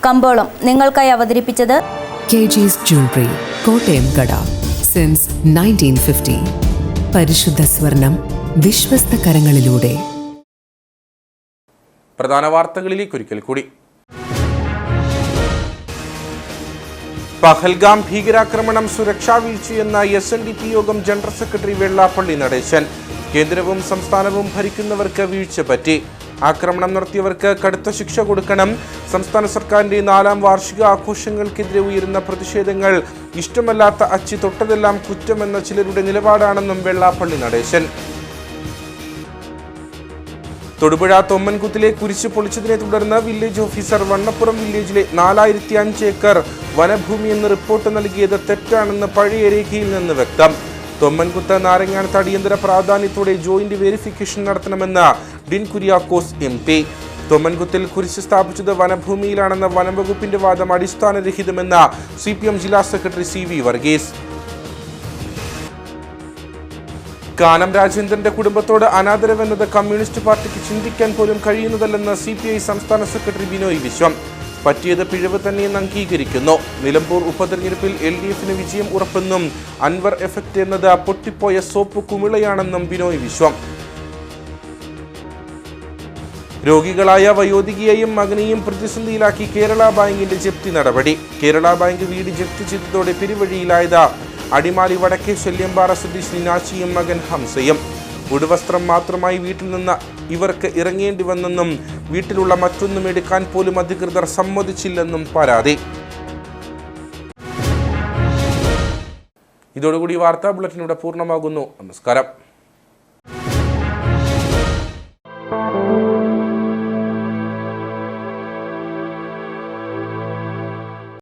കമ്പോളം നിങ്ങൾക്കായി അവതരിപ്പിച്ചത് KG's Jewelry, കോട്ടയം കട. സിൻസ് 1950. പരിശുദ്ധ സ്വർണം വിശ്വസ്ത കരങ്ങളിലൂടെ. പ്രധാന വാർത്തകളിലേക്ക് ഒരിക്കൽ കൂടി. പഹൽഗാം ഭീകരാക്രമണം സുരക്ഷാ വീഴ്ചയെന്ന SNDP യോഗം ജനറൽ സെക്രട്ടറി വെള്ളാപ്പള്ളി നടേശൻ. കേന്ദ്രവും സംസ്ഥാനവും ഭരിക്കുന്നവർക്ക് വീഴ്ച പറ്റി. ആക്രമണം നടത്തിയവർക്ക് കടുത്ത ശിക്ഷ കൊടുക്കണം. സംസ്ഥാന സർക്കാരിന്റെ 4ാം വാർഷിക ആഘോഷങ്ങൾക്കെതിരെ ഉയരുന്ന പ്രതിഷേധങ്ങൾ ഇഷ്ടമല്ലാത്ത അച്ചി തൊട്ടതെല്ലാം കുറ്റമെന്ന ചിലരുടെ നിലപാടാണെന്നും വെള്ളാപ്പള്ളി നടേശൻ. തൊടുപുഴ തൊമ്മൻകുത്തിലെ കുരിശ് പൊളിച്ചതിനെ തുടർന്ന് വില്ലേജ് ഓഫീസർ വണ്ണപ്പുറം വില്ലേജിലെ 4,005 ഏക്കർ വനഭൂമി എന്ന് റിപ്പോർട്ട് നൽകിയത് തെറ്റാണെന്ന് പഴയ രേഖയിൽ നിന്ന് വ്യക്തം. തൊമ്മൻകുത്ത് നാരങ്ങാനത്ത് അടിയന്തര പ്രാധാന്യത്തോടെ ജോയിന്റ് വെരിഫിക്കേഷൻ നടത്തണമെന്ന് ഡിൻ കുര്യാക്കോസ് MP. തൊമ്മൻകുത്തിൽ കുരിശ് സ്ഥാപിച്ചത് വനഭൂമിയിലാണെന്ന വനംവകുപ്പിന്റെ വാദം അടിസ്ഥാനരഹിതമെന്ന് CPM ജില്ലാ സെക്രട്ടറി CV വർഗീസ്. കാനം രാജേന്ദ്രന്റെ കുടുംബത്തോട് അനാദരവെന്നത് കമ്മ്യൂണിസ്റ്റ് പാർട്ടിക്ക് ചിന്തിക്കാൻ പോലും കഴിയുന്നതല്ലെന്ന് CPI സംസ്ഥാന സെക്രട്ടറി ബിനോയ് വിശ്വം. പറ്റിയത് പിഴവ് തന്നെയെന്ന് അംഗീകരിക്കുന്നു. നിലമ്പൂർ ഉപതെരഞ്ഞെടുപ്പിൽ LDFന് വിജയം ഉറപ്പെന്നും അൻവർ എഫക്ട് എന്നത് പൊട്ടിപ്പോയ സോപ്പ് കുമിളയാണെന്നും ബിനോയ് വിശ്വം. രോഗികളായ വയോധികയെയും മകനെയും പ്രതിസന്ധിയിലാക്കി കേരള ബാങ്കിന്റെ ജപ്തി നടപടി. കേരള ബാങ്ക് വീട് ജപ്തി ചെയ്തതോടെ പെരുവഴിയിലായത് അടിമാലി വടക്കേ ശല്യമ്പാറ സ്വദേശി നാച്ചിയും മകൻ ഹംസയും. ഉടുവസ്ത്രം മാത്രമായി വീട്ടിൽ നിന്ന് ഇവർക്ക് ഇറങ്ങേണ്ടി വന്നെന്നും വീട്ടിലുള്ള മറ്റൊന്നും എടുക്കാൻ പോലും അധികൃതർ സമ്മതിച്ചില്ലെന്നും പരാതി. ഇതോടുകൂടി വാർത്താ ബുള്ളറ്റിൻ ഇവിടെ പൂർണ്ണമാകുന്നു. നമസ്കാരം.